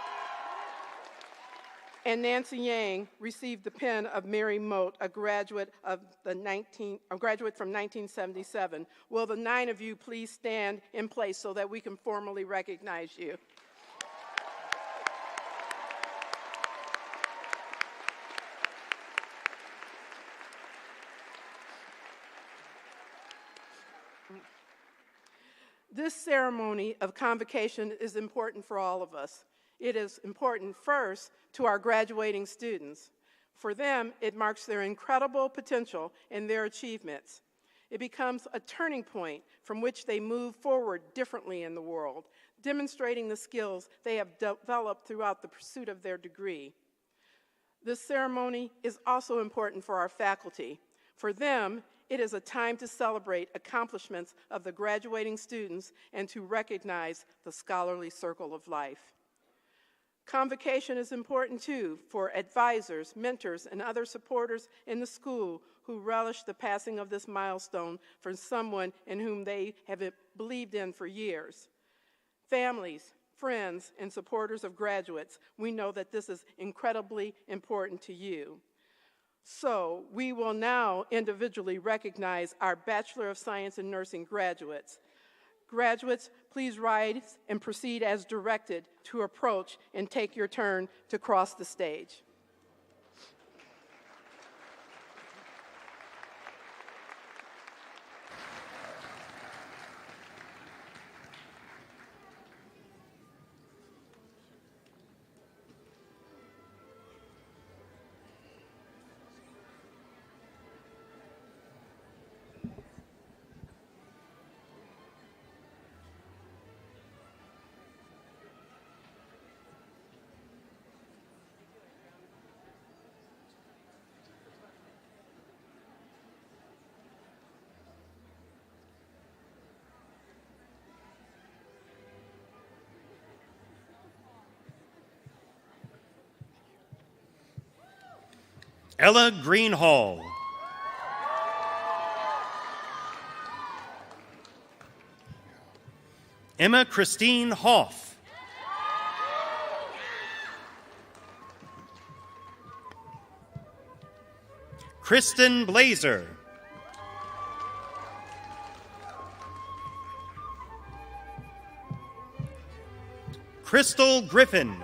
And Nancy Yang received the pin of Mary Moat, a graduate from 1977. Will the 9 of you please stand in place so that we can formally recognize you? This ceremony of convocation is important for all of us. It is important first to our graduating students. For them, it marks their incredible potential and their achievements. It becomes a turning point from which they move forward differently in the world, demonstrating the skills they have developed throughout the pursuit of their degree. This ceremony is also important for our faculty. For them, it is a time to celebrate accomplishments of the graduating students and to recognize the scholarly circle of life. Convocation is important, too, for advisors, mentors, and other supporters in the school who relish the passing of this milestone for someone in whom they have believed in for years. Families, friends, and supporters of graduates, we know that this is incredibly important to you. So we will now individually recognize our Bachelor of Science in Nursing graduates. Graduates, please rise and proceed as directed to approach and take your turn to cross the stage. Ella Greenhall. Emma Christine Hoff. Kristen Blazer. Crystal Griffin.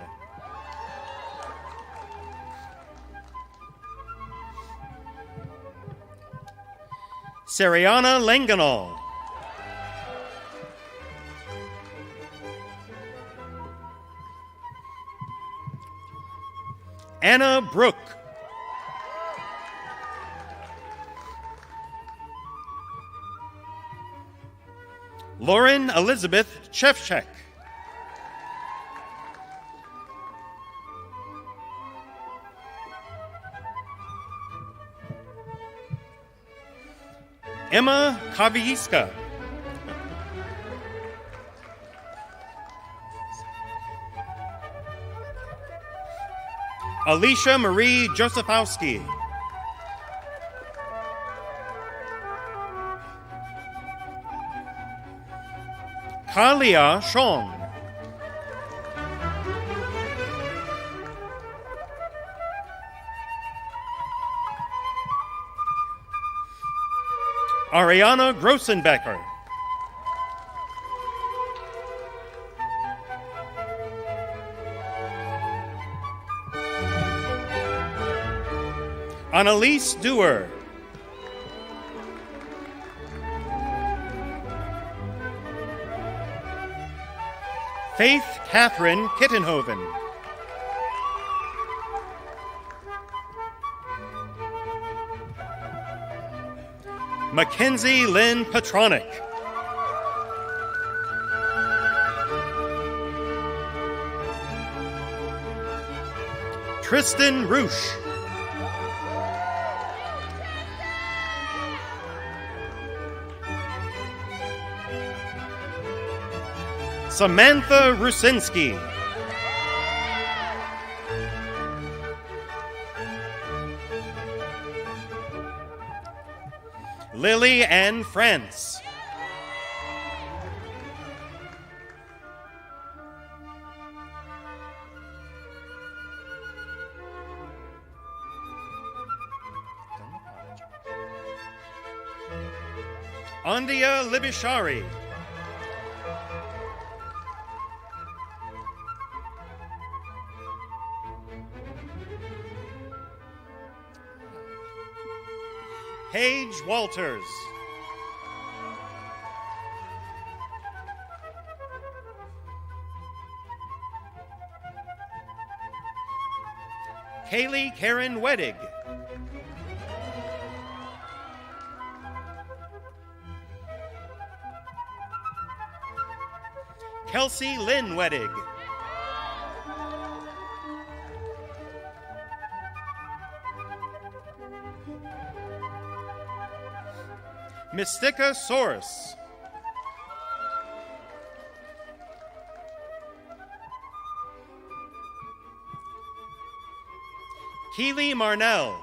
Sariana Langanal. Anna Brooke. Lauren Elizabeth Chefchek. Emma Kaviiska. Alicia Marie Josephowski. Kalia Shong. Ariana Grossenbecker. Annalise Dewar. Faith Catherine Kittenhoven. Mackenzie Lynn Petronic. Tristan Roosh. Samantha Rusinski. Lily Ann France. Andia Libishari. Paige Walters. Kaylee Karen Weddig. Kelsey Lynn Weddig. Mystica Soros. Keely Marnell.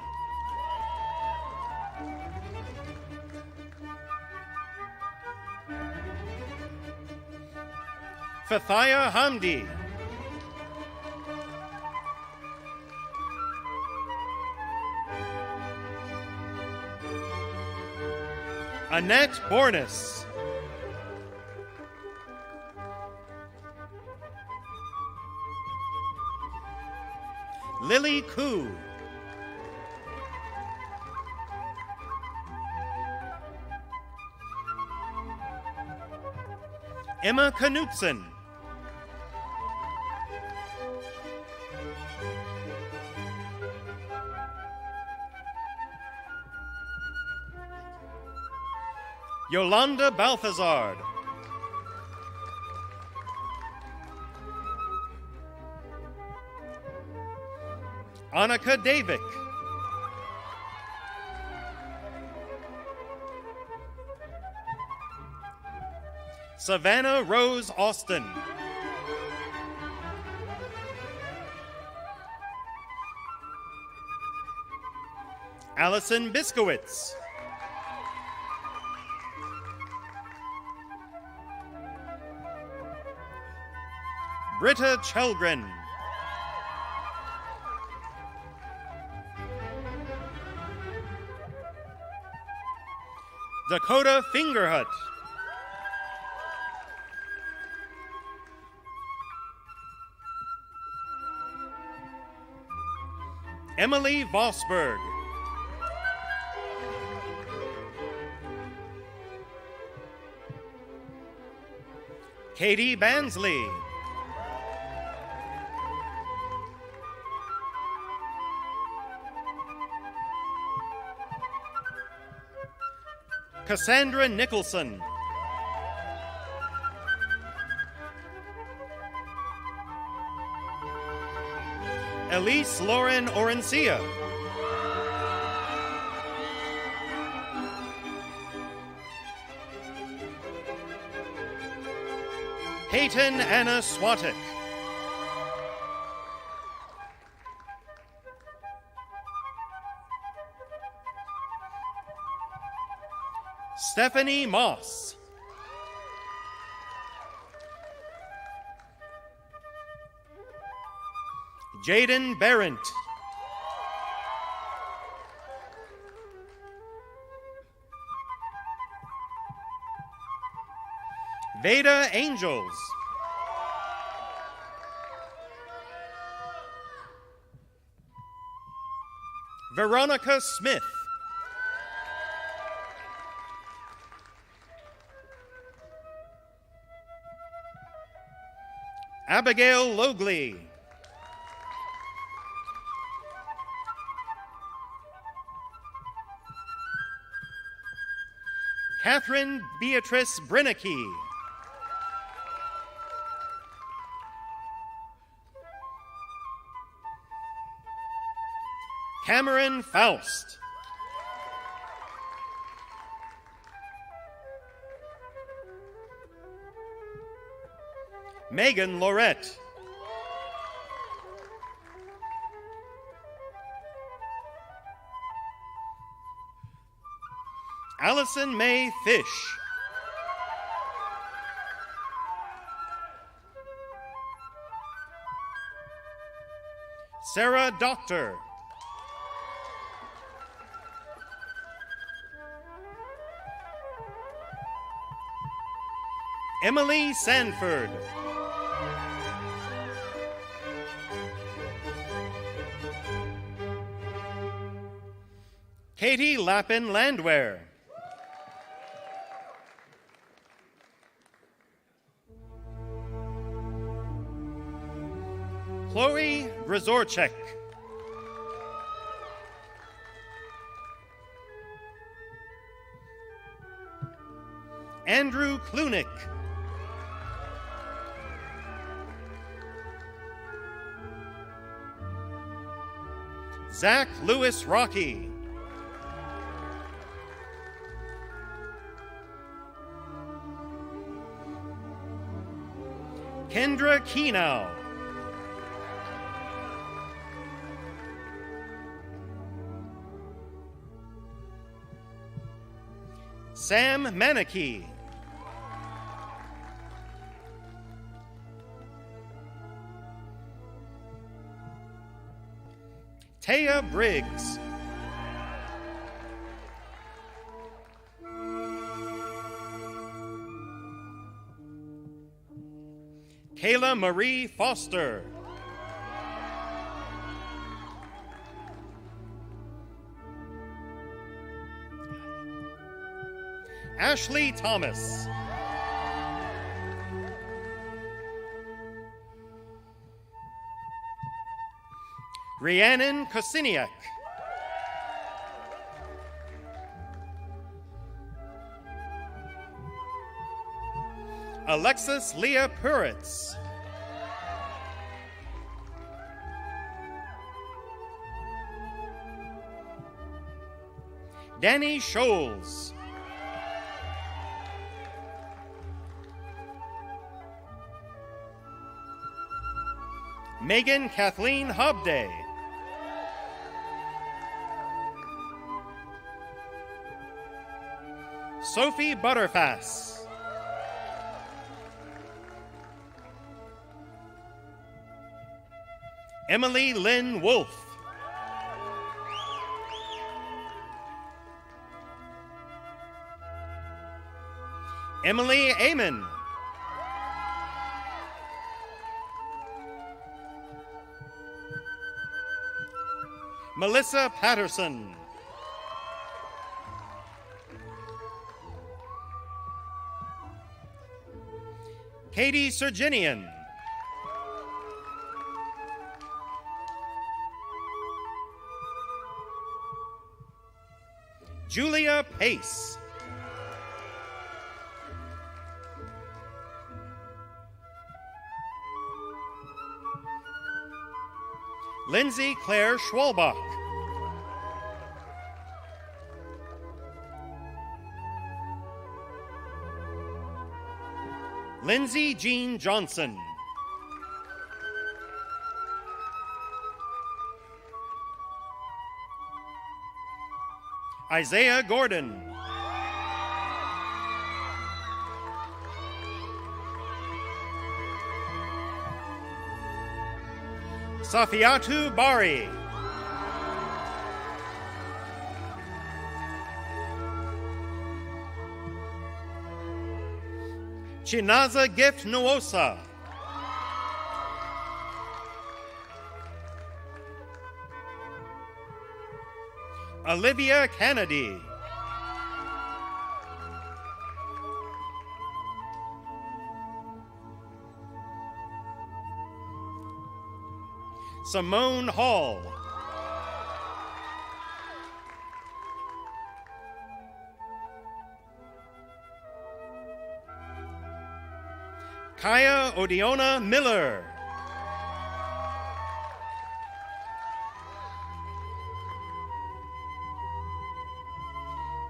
Fathia Hamdi. Annette Bornis. Lily Koo. Emma Knutson. Yolanda Balthazard. Annika Davik. Savannah Rose Austin. Allison Biskowitz. Britta Chelgren. Dakota Fingerhut. Emily Vosberg. Katie Bansley. Cassandra Nicholson. Elise Lauren Orencia. Peyton Anna Swatik. Stephanie Moss. Jaden Berendt. Veda Angels. Veronica Smith. Abigail Logley. Catherine Beatrice Brinicki. Cameron Faust. Megan Lorette. Allison May Fish. Sarah Doctor. Emily Sanford. Katie Lappin Landwehr. Chloe Grzorczyk. Andrew Klunik. Zach Lewis Rocky. Kendra Kenow. Sam Manicky. Taya Briggs. Kayla Marie Foster. Ashley Thomas. Rhiannon Kosiniak. Alexis Leah Puritz. Danny Scholes. Megan Kathleen Hobday. Sophie Butterfass. Emily Lynn Wolf. Emily Amon. Melissa Patterson. Katie Serginian. Julia Pace. Lindsay Claire Schwalbach. Lindsay Jean Johnson. Isaiah Gordon. Safiatu Bari. Chinaza Gift Nuosa. Olivia Kennedy. Simone Hall. Kaya Odiona Miller.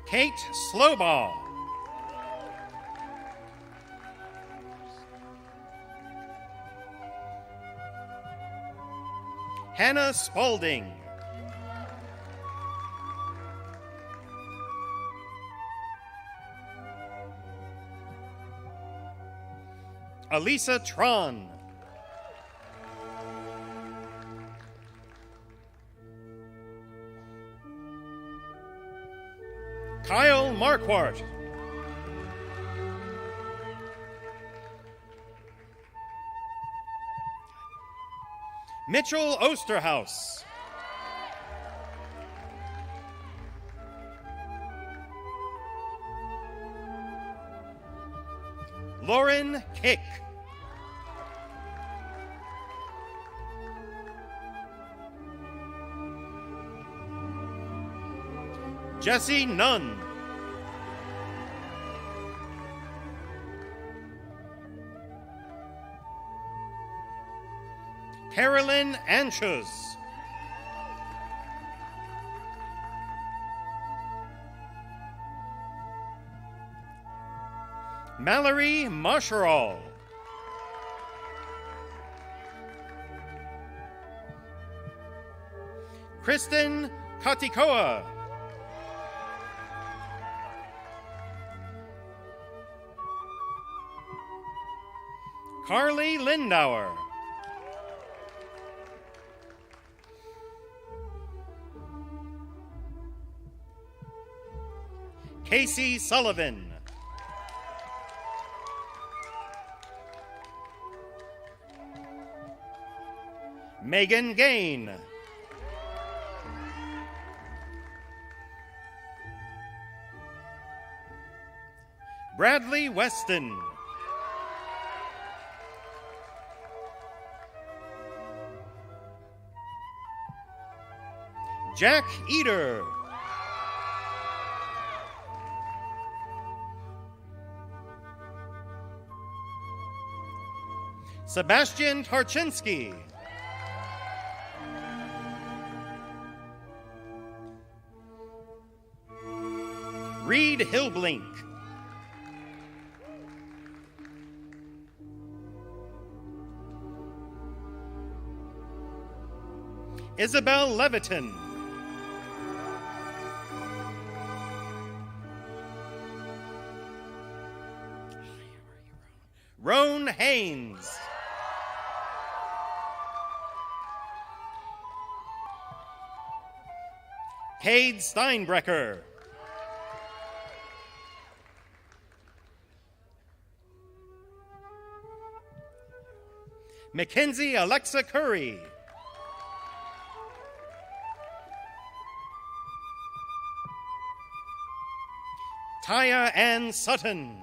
Kate Slowball. Hannah Spalding. Elisa Tron. Kyle Marquardt. Mitchell Osterhaus. Lauren Kick. Jesse Nunn. Carolyn Anschus. Mallory Marshall. Kristen Katikoa. Carly Lindauer. Casey Sullivan. Megan Gain. Bradley Weston. Jack Eder. Sebastian Tarczynski. Reed Hillblink. Isabel Leviton. Roan Haynes. Cade Steinbrecker. Mackenzie Alexa Curry. Taya Ann Sutton.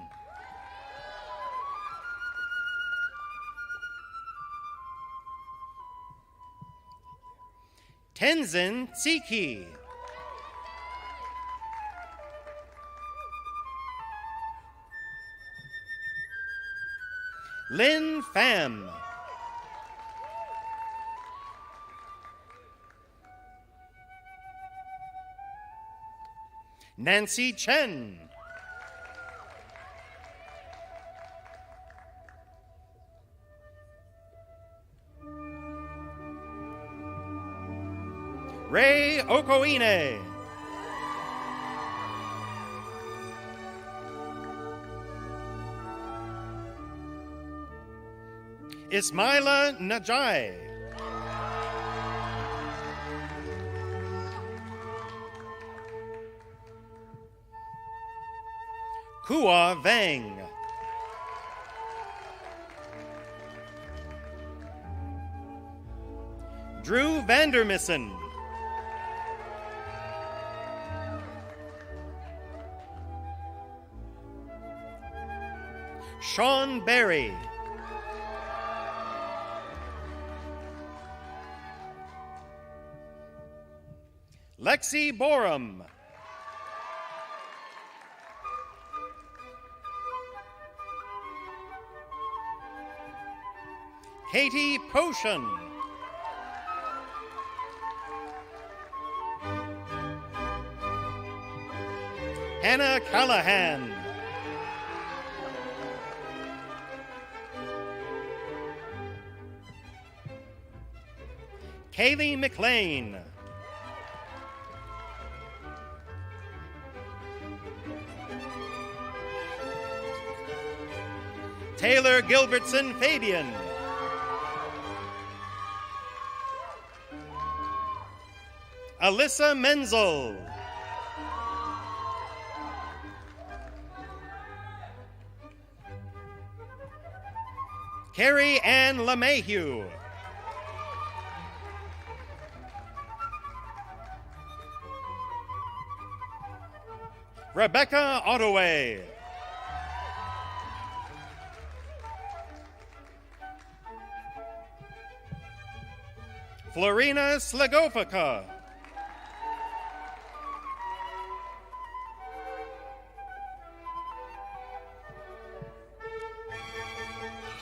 Tenzin Tsiki. Lynn Pham. Nancy Chen. Ray Okoine. Ismaila Najai. Kua Vang. Drew Vandermissen. Sean Berry. Lexi Borum. Katie Potion. Hannah Callahan. Kaylee McLean. Taylor Gilbertson Fabian. Alyssa Menzel. Carrie Ann LeMahieu. Rebecca Ottaway. Florina Slegofica.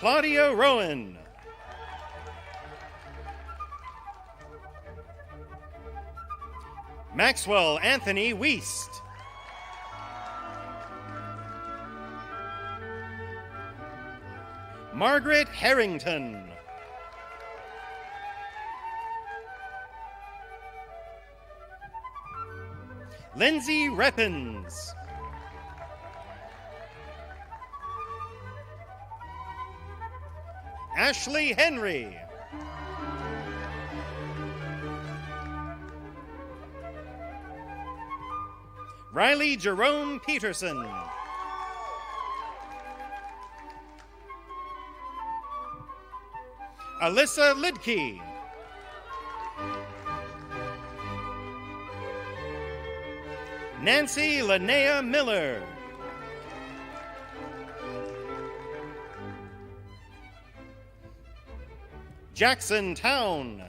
Claudia Rowan. Maxwell Anthony Wiest. Margaret Harrington. Lindsay Reppins. Ashley Henry. Riley Jerome Peterson. Alyssa Lidke. Nancy Linnea Miller. Jackson Town.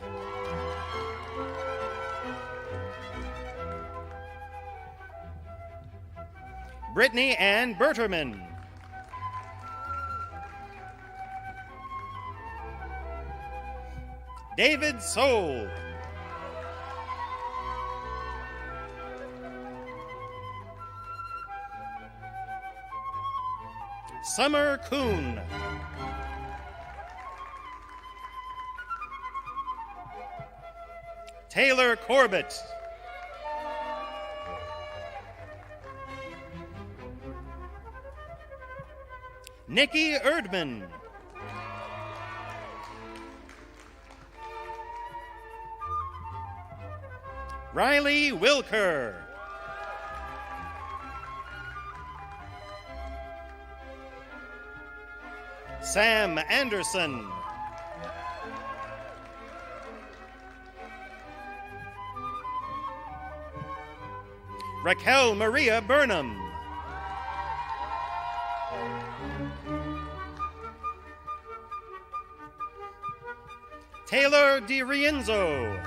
Brittany Ann Berterman. David Soul. Summer Kuhn. Taylor Corbett. Nikki Erdman. Riley Wilker. Sam Anderson. Raquel Maria Burnham. Taylor DiRienzo.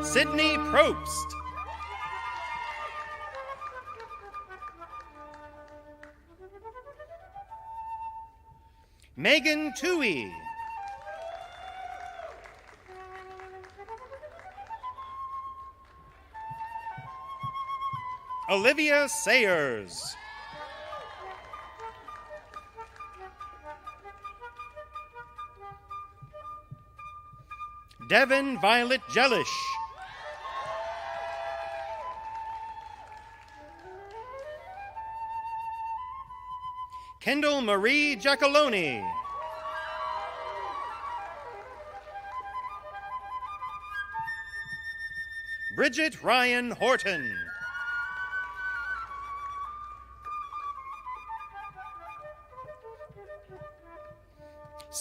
Sydney Probst. Megan Toohey. Olivia Sayers. Devin Violet Jellish. Kendall Marie Giacalone. Bridget Ryan Horton.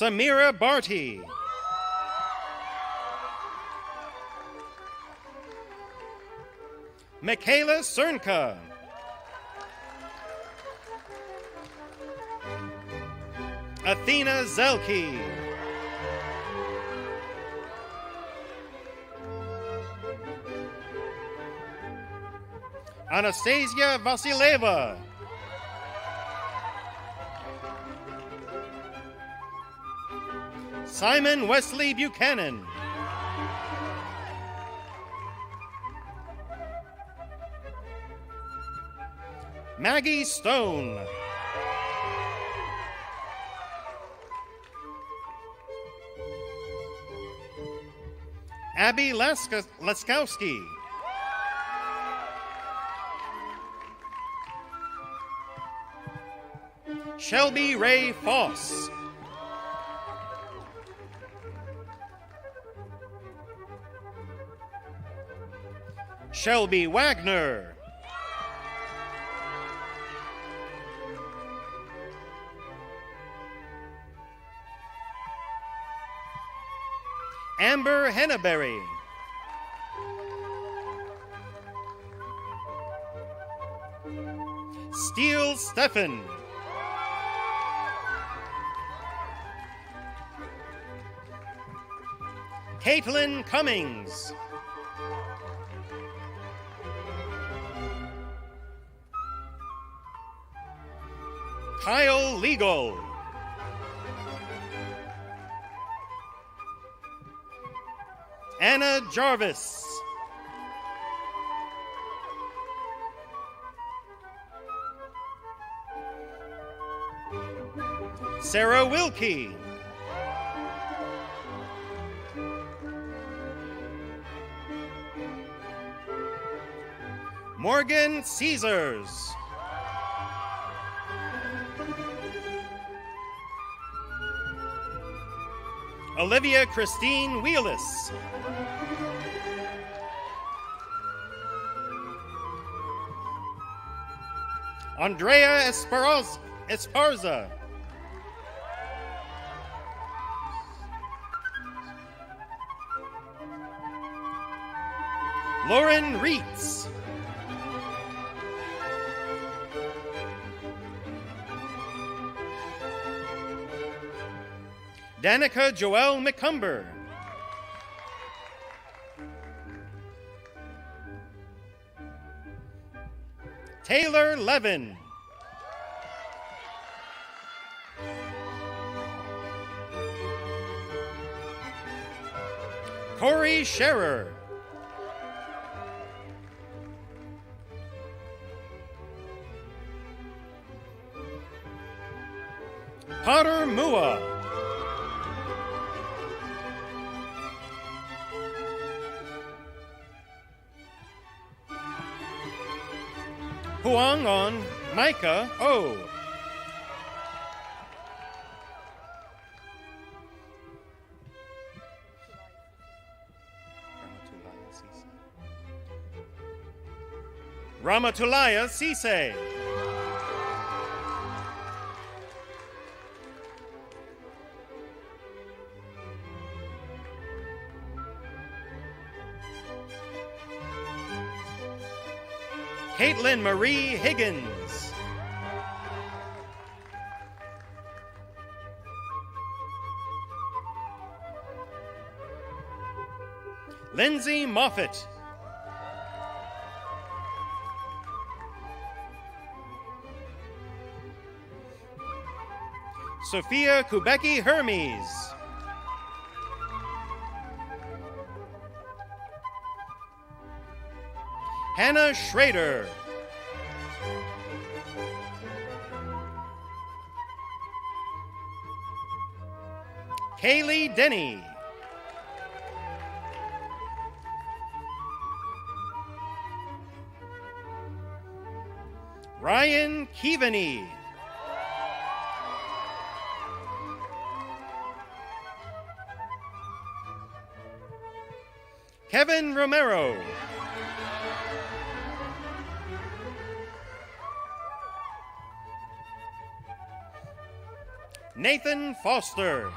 Samira Barty. Michaela Cernka. Athena Zelke. Anastasia Vasileva. Simon Wesley Buchanan. Maggie Stone. Abby Laskowski. Shelby Ray Foss. Shelby Wagner. Amber Henneberry. Steele Steffen. Caitlin Cummings. Kyle Legal. Anna Jarvis. Sarah Wilkie. Morgan Caesars. Olivia Christine Wheelis. Andrea Esparza. Lauren Reitz. Danica Joelle McCumber. Taylor Levin. Corey Scherer. Potter Mua. Huang On Micah O. Ramatulaya Cisse. Caitlin Marie Higgins. Lindsay Moffett. Sophia Kubecki Hermes. Hannah Schrader. Kaylee Denny. Ryan Keaveney. Kevin Romero. Nathan Foster.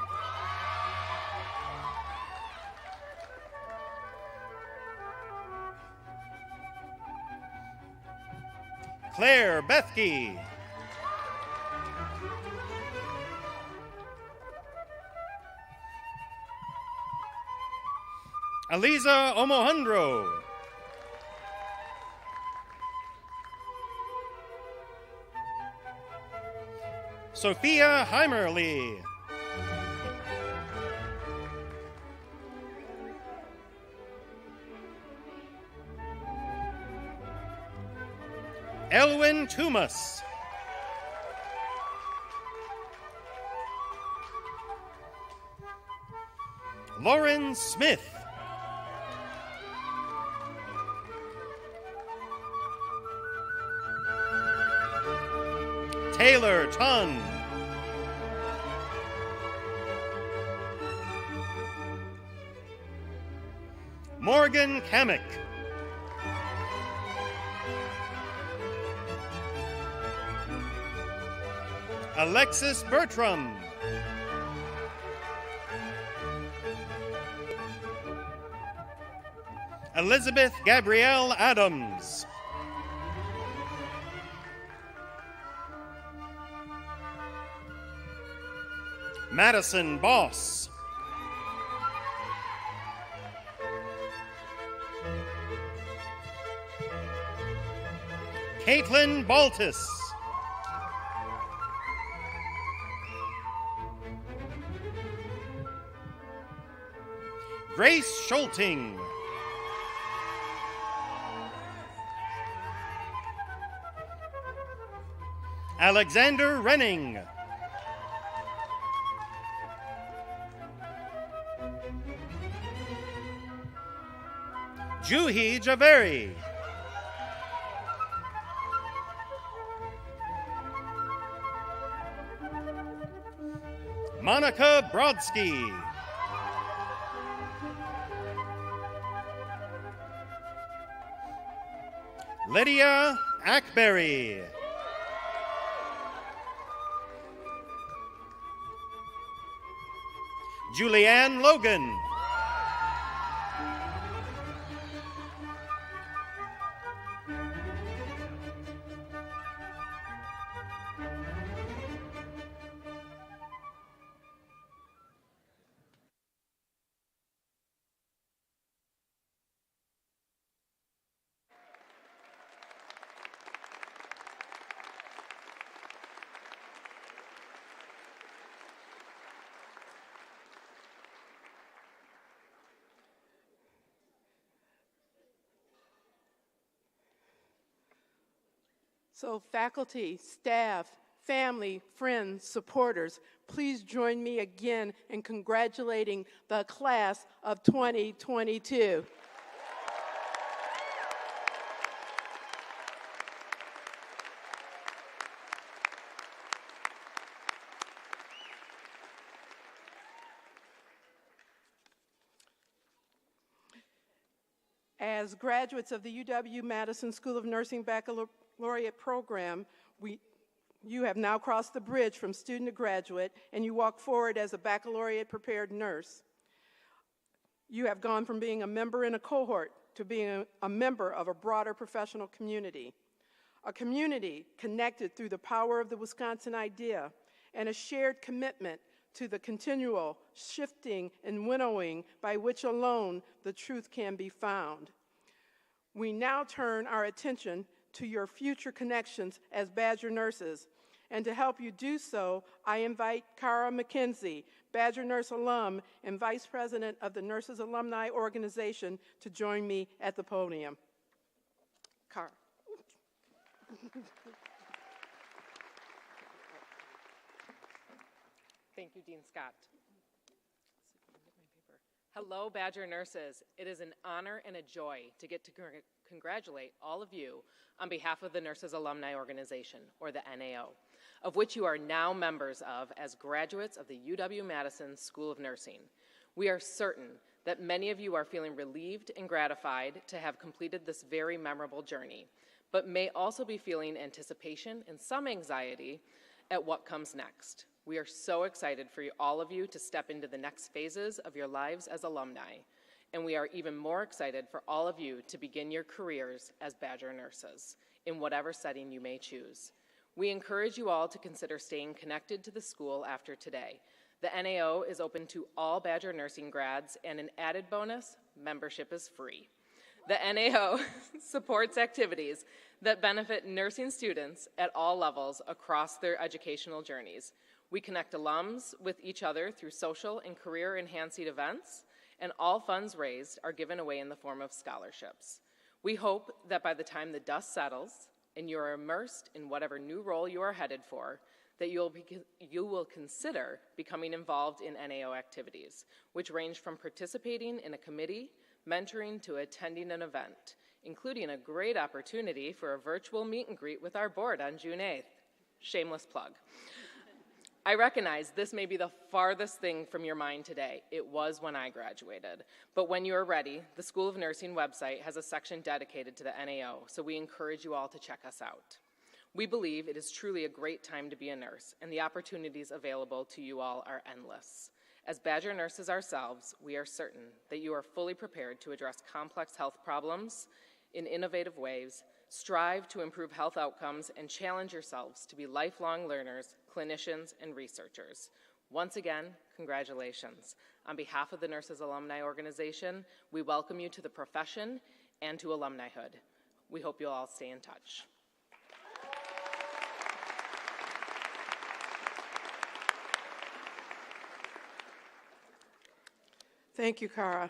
Claire Bethke. Aliza Omohundro. Sophia Heimerly. Elwin Tumas. Lauren Smith. Taylor Tun. Morgan Kamick. Alexis Bertram. Elizabeth Gabrielle Adams. Madison Boss. Caitlin Baltus. Grace Schulting. Alexander Renning. Juhi Javeri. Monica Brodsky. Lydia Ackberry. Julianne Logan. So faculty, staff, family, friends, supporters, please join me again in congratulating the class of 2022. As graduates of the UW-Madison School of Nursing Baccalaureate program, you have now crossed the bridge from student to graduate, and you walk forward as a baccalaureate-prepared nurse. You have gone from being a member in a cohort to being a member of a broader professional community, a community connected through the power of the Wisconsin idea and a shared commitment to the continual shifting and winnowing by which alone the truth can be found. We now turn our attention to your future connections as Badger nurses. And to help you do so, I invite Cara McKenzie, Badger Nurse alum and Vice President of the Nurses Alumni Organization, to join me at the podium. Cara. Thank you, Dean Scott. Hello, Badger nurses. It is an honor and a joy to get to congratulate all of you on behalf of the Nurses Alumni Organization, or the NAO, of which you are now members of as graduates of the UW-Madison School of Nursing. We are certain that many of you are feeling relieved and gratified to have completed this very memorable journey, but may also be feeling anticipation and some anxiety at what comes next. We are so excited for all of you to step into the next phases of your lives as alumni. And we are even more excited for all of you to begin your careers as Badger nurses in whatever setting you may choose. We encourage you all to consider staying connected to the school after today. The NAO is open to all Badger nursing grads, and an added bonus, membership is free. The NAO supports activities that benefit nursing students at all levels across their educational journeys. We connect alums with each other through social and career-enhancing events, and all funds raised are given away in the form of scholarships. We hope that by the time the dust settles and you are immersed in whatever new role you are headed for, that you will consider becoming involved in NAO activities, which range from participating in a committee, mentoring, to attending an event, including a great opportunity for a virtual meet and greet with our board on June 8th. Shameless plug. I recognize this may be the farthest thing from your mind today. It was when I graduated. But when you are ready, the School of Nursing website has a section dedicated to the NAO, so we encourage you all to check us out. We believe it is truly a great time to be a nurse, and the opportunities available to you all are endless. As Badger nurses ourselves, we are certain that you are fully prepared to address complex health problems in innovative ways, strive to improve health outcomes, and challenge yourselves to be lifelong learners, clinicians, and researchers. Once again, congratulations. On behalf of the Nurses Alumni Organization, we welcome you to the profession and to alumnihood. We hope you'll all stay in touch. Thank you, Cara.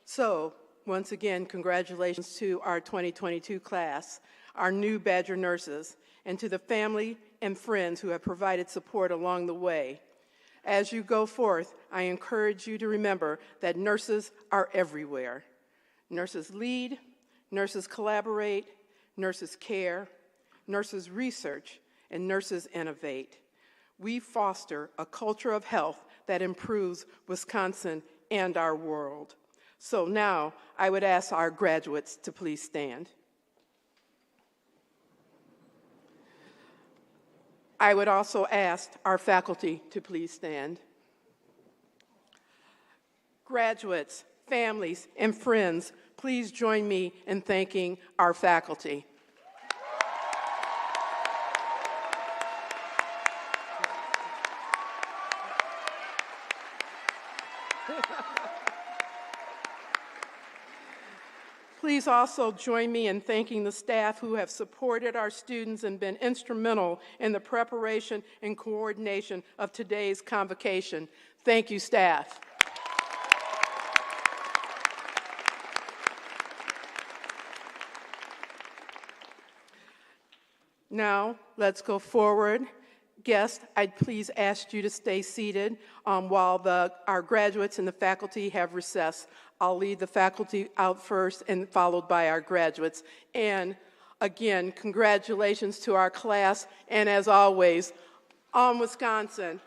So, once again, congratulations to our 2022 class, our new Badger nurses, and to the family and friends who have provided support along the way. As you go forth, I encourage you to remember that nurses are everywhere. Nurses lead, nurses collaborate, nurses care, nurses research, and nurses innovate. We foster a culture of health that improves Wisconsin and our world. So now, I would ask our graduates to please stand. I would also ask our faculty to please stand. Graduates, families, and friends, please join me in thanking our faculty. Please also join me in thanking the staff who have supported our students and been instrumental in the preparation and coordination of today's convocation. Thank you, staff. Now, let's go forward. Guests, I'd please ask you to stay seated while our graduates and the faculty have recess. I'll lead the faculty out first and followed by our graduates. And again, congratulations to our class, and as always, on Wisconsin.